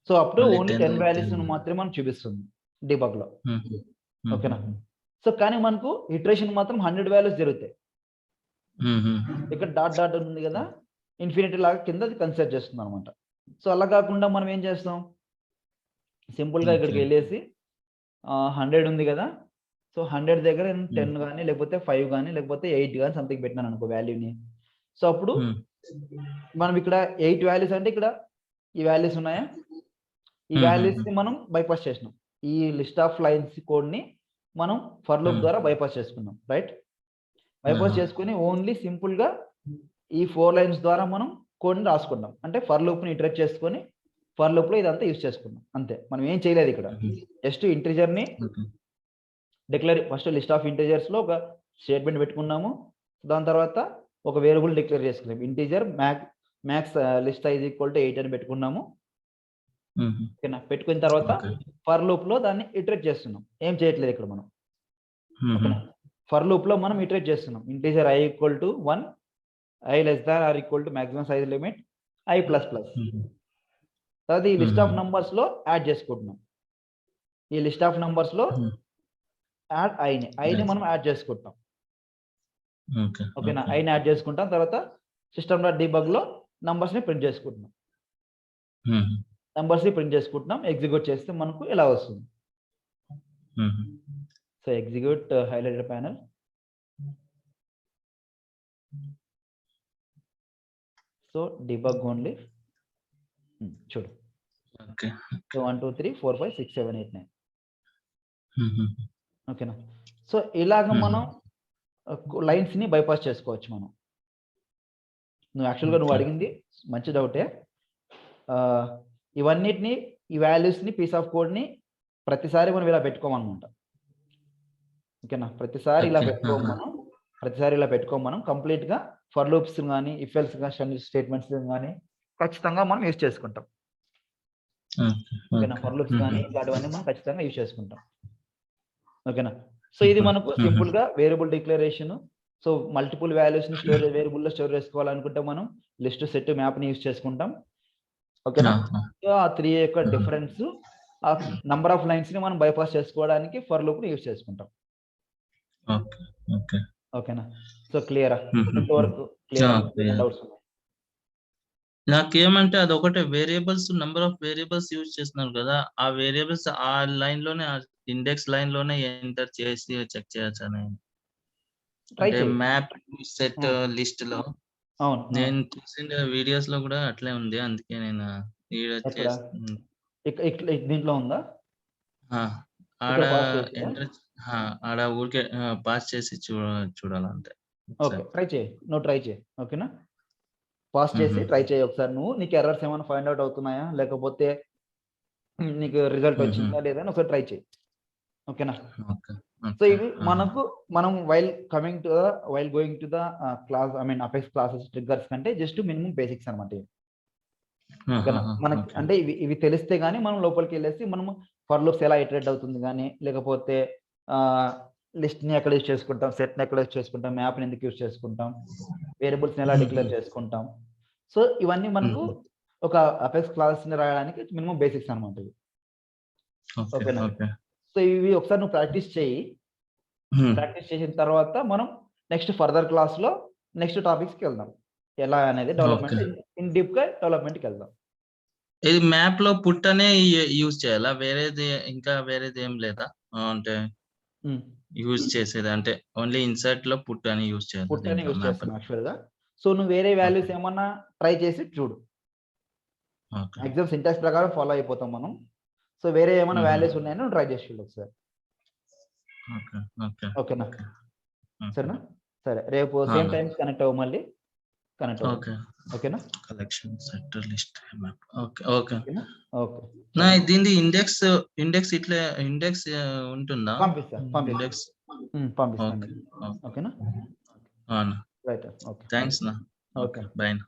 సో అప్పుడు మళ్ళీ ఓన్లీ 10 10 వాల్యూస్‌ని మాత్రమే మనకు చూపిస్తుంది డీబగ్‌లో. హుహు. ఓకేనా? హుహుహు. సో కానీ మనకు ఇటరేషన్ మాత్రం 100 వాల్యూస్ జరుగుతాయి. హుహు. ఇక్కడ డాట్ డాట్ ఉంది కదా! ఇన్ఫినిటీ లాగా కింద అది కన్సిడర్ చేస్తుందనమాట. సో అలా కాకుండా మనం ఏం చేస్తాం? సింపుల్‌గా ఓకే. ఇక్కడికెళ్ళేసి 100 ఉంది కదా! సో 100 దగ్గర నేను 10 హ్మ్. గాని, లేకపోతే 5 గాని, లేకపోతే 8 గాని సంథింగ్ పెట్టినాననుకో వాల్యూని. సో అప్పుడు హ్మ్. మనం ఇక్కడ 8 వాల్యూస్ అంటే ఇక్కడ ఈ వాల్యూస్ ఉన్నాయా? ఈ హుహుహు. వాల్యూస్‌ని మనం బైపాస్ చేసినాం. ఈ లిస్ట్ ఆఫ్ లైన్స్ కోడ్‌ని మనం ఫర్ లూప్ హ్మ్. ద్వారా బైపాస్ చేసుకున్నాం. రైట్? బైపాస్ ఆహా! చేసుకొని ఓన్లీ సింపుల్‌గా ఈ 4 లైన్స్ ద్వారా మనం కోడ్‌ని రాసుకున్నాం. అంటే ఫర్ లూప్‌ని ఇటరేట్ చేసుకొని ఫర్ లూప్‌లో ఇదంతా యూజ్ చేసుకున్నాం. అంతే. మనం ఏం చేయలేదు ఇక్కడ. హుహు. జస్ట్ ఇంటిజర్‌ని ఓకే. ఫస్ట్ లిస్ట్ ఆఫ్ ఇంటిజర్స్‌లో ఒక స్టేట్మెంట్ పెట్టుకున్నాము. దాని తర్వాత ఒక వేరియబుల్ డిక్లేర్ చేసుకున్నాం. Integer max list size equal to 8 అని పెట్టుకున్నాము. హుహు. ఓకేనా? పెట్టుకున్న తర్వాత ఓకే. ఫర్ లూప్‌లో దాన్ని ఇటరేట్ చేస్తున్నాం. ఏం చేయట్లేదు ఇక్కడ మనం. హుహు. ఓకేనా? ఫర్ లూప్‌లో మనం ఇటరేట్ చేస్తున్నాం. Integer i equal to 1, i less than or equal to maximum size limit i plus plus. హుహు. తర్వాత ఈ లిస్ట్ ఆఫ్ హుహు. నంబర్స్‌లో యాడ్ చేసుకుంటున్నాం. ఈ లిస్ట్ ఆఫ్ నంబర్స్‌లో హ్మ్. యాడ్ ఐని యెస్. మనం యాడ్ చేసుకుంటాం. ఓకే. ఓకేనా? ఓకే. ఐని యాడ్ చేసుకుంటాం. తర్వాత సిస్టమ్ డాట్ డీబగ్‌లో నంబర్స్‌ని ప్రింట్ చేసుకుంటున్నాం. హుహు. నంబర్స్‌ని ప్రింట్ చేసుకుంటున్నాం. ఎగ్జిక్యూట్ చేస్తే మనకు ఇలా వస్తుంది. హుహు. So execute highlighted panel. So debug only. చూడు. ఓకే. సో 1, 2, 3, 4, 5, 6, 7, 8, 9. హుహు. ఓకేనా? సో ఇలాగ హుహు. మనం లైన్స్‌ని బైపాస్ చేసుకోవచ్చు మనం. నువ్వు యాక్చువల్‌గా నువ్వు ఓకే. అడిగింది మంచి డౌటే. ఆహ్, ఇవన్నిటిని ఈ వాల్యూస్‌ని పీస్ ఆఫ్ కోడ్‌ని ప్రతిసారి మనం ఇలా పెట్టుకోమనమాట. ఓకేనా? ప్రతిసారి ఇలా ఓకే. పెట్టుకోము ఆహా! మనం. ప్రతిసారి ఇలా పెట్టుకోము మనం. కంప్లీట్‌గా ఫర్ లూప్స్ గాని, ఇఫ్ ఎల్స్ స్టేట్మెంట్స్ గాని ఖచ్చితంగా మనం యూజ్ చేసుకుంటాం. ఓకే. ఓకేనా? ఓకే. ఫర్ లూప్స్ హుహు. గాని ఇట్లాంటివన్నీ మనం ఖచ్చితంగా యూజ్ చేసుకుంటాం. ఓకేనా? సో ఇది సూపర్. మనకు హుహు. సింపుల్‌గా వేరియబుల్ డిక్లరేషన్. సో మల్టిపుల్ వాల్యూస్‌ని వేరియబుల్‌లో స్టోర్ చేసుకోవాలనుకుంటే మనం లిస్ట్, సెట్, మ్యాప్‌ని యూజ్ చేసుకుంటాం. ఓకేనా? ఆహా! సో ఆ 3 యొక్క హుహు. డిఫరెన్స్ నంబర్ ఆఫ్ లైన్స్‌ని మనం బైపాస్ చేసుకోవడానికి ఫర్ లూప్‌ని యూజ్ చేసుకుంటాం. ఓకే. ఓకే. ఓకేనా? సో క్లియరా? హుహుహు. ఇంతవరకు ఆ! క్లియరా? ఏమైనా క్లియర్. డౌట్స్ ఉన్నాయా? నాకేమంటే అదొకటే నంబర్ ఆఫ్ వేరియబుల్స్ యూజ్ చేస్తున్నారు కదా! ఆ వేరియబుల్స్ ఆ లైన్‌లోనే ఇండెక్స్ లైన్‌లోనే ఎంటర్ చేసి చెక్ చేయొచ్చని. ట్రై అంటే చెయి. మ్యాప్ సెట్ హ్మ్. లిస్ట్‌లో అవును. నేను చూసిన వీడియోస్‌లో గూడా అట్లే ఉంది. అందుకే నేను ఈడ ఎక్కడ? దీంట్లో ఉందా? ఆ! ఆడ ఇక్కడ పాస్ చేసారా? ఎంటర్ ఆ! ఆడ ఊరికే పాస్ చేసి చూడాలంతే. ఓకే. ఒకసారి. ట్రై చెయి. నువ్వు ట్రై చెయి. ఓకేనా? పాస్ చేసి హుహు. ట్రై చెయి ఒకసారి నువ్వు. నీకు ఎర్రర్స్ ఏమైనా ఫైండ్ ఔట్ అవుతున్నాయా? లేకపోతే నీకు రిజల్ట్ హుహు. వచ్చిందా లేదా అని ఒకసారి ట్రై చెయి. ఓకేనా? ఓకే. So okay. ఇవి ఆహా! మనం while going to the class apex classes triggers కంటే జస్ట్ మినిమమ్ బేసిక్స్ అన్నమాట ఇవి. ఓకేనా? ఆహాహా! మనకి ఓకే. అంటే ఇవి తెలిస్తే గాని మనం లోపలికెళ్ళేసి మనము ఫర్ లూప్స్ ఎలా ఇటరేట్ అవుతుంది గాని, లేకపోతే ఆహ్, లిస్ట్‌ని ఎక్కడ యూజ్ చేసుకుంటాం, సెట్‌ని ఎక్కడ యూజ్ చేసుకుంటాం, మ్యాప్‌ని ఎందుకు యూజ్ చేసుకుంటాం, వేరియబుల్స్‌ని ఎలా హుహు. డిక్లేర్ చేసుకుంటాం. సో ఇవన్నీ మనకు హుహు. ఒక అపెక్స్ క్లాస్‌ని రాయడానికి మినిమమ్ బేసిక్స్ అన్నమాట ఇవి. ఓకే. ఓకేనా? ఓకే. సో ఇవి ఒకసారి నువ్వు ప్రాక్టీస్ చెయ్యి. హ్మ్. ప్రాక్టీస్ చేసిన తర్వాత మనం నెక్స్ట్ ఫర్దర్ క్లాస్‌లో నెక్స్ట్ టాపిక్స్‌కెళ్దాం. ఎలా అనేది ఓకే. డెవలప్‌మెంట్ ఇన్ డీప్‌గా డెవలప్‌మెంట్‌కెళ్దాం. ఇది మ్యాప్‌లో పుట్ అనే యూజ్ చేయాలా? ఇంకా వేరేదేం లేదా? అంటే హ్మ్. యూజ్ చేసేది అంటే ఓన్లీ ఇన్సర్ట్‌లో పుట్ అని యూజ్ చేయాలా పుట్ అని దీంట్లో యూజ్ చేస్తాం మ్యాప్‌లో? యాక్చువల్‌గా. సో నువ్వు వేరే ఓకే. వాల్యూస్ ఏమన్నా ట్రై చేసి చూడు. ఓకే. మాక్సిమం సింటాక్స్ ప్రకారం ఫాలో అయిపోతాం మనం. సో వేరే ఏమైనా మ్మ్. వాల్యూస్ ఉన్నాయని ట్రై చేసి చూడు ఒకసారి. ఓకే. ఓకే. ఓకేనా? ఓకే. మ్మ్. సరేనా? సరే రేపు సేమ్ అవునా. టైం కనెక్ట్ అవ్వ, మళ్ళీ కనెక్ట్ అవ్వ. ఓకే. ఓకేనా? Collection sector list map. Okay. Okay. ఓకేనా? ఓకే. నా దీనిది ఇండెక్స్ ఇట్లా ఇండెక్స్ ఉంటుందా? పంపిస్తా ఇండెక్స్. పంపిస్తాను ఓకే. మీకు. ఓకే. ఓకేనా? అవునా. రైట్. ఓకే. థ్యాంక్స్ నా. ఓకే. ఓకే. బై నా.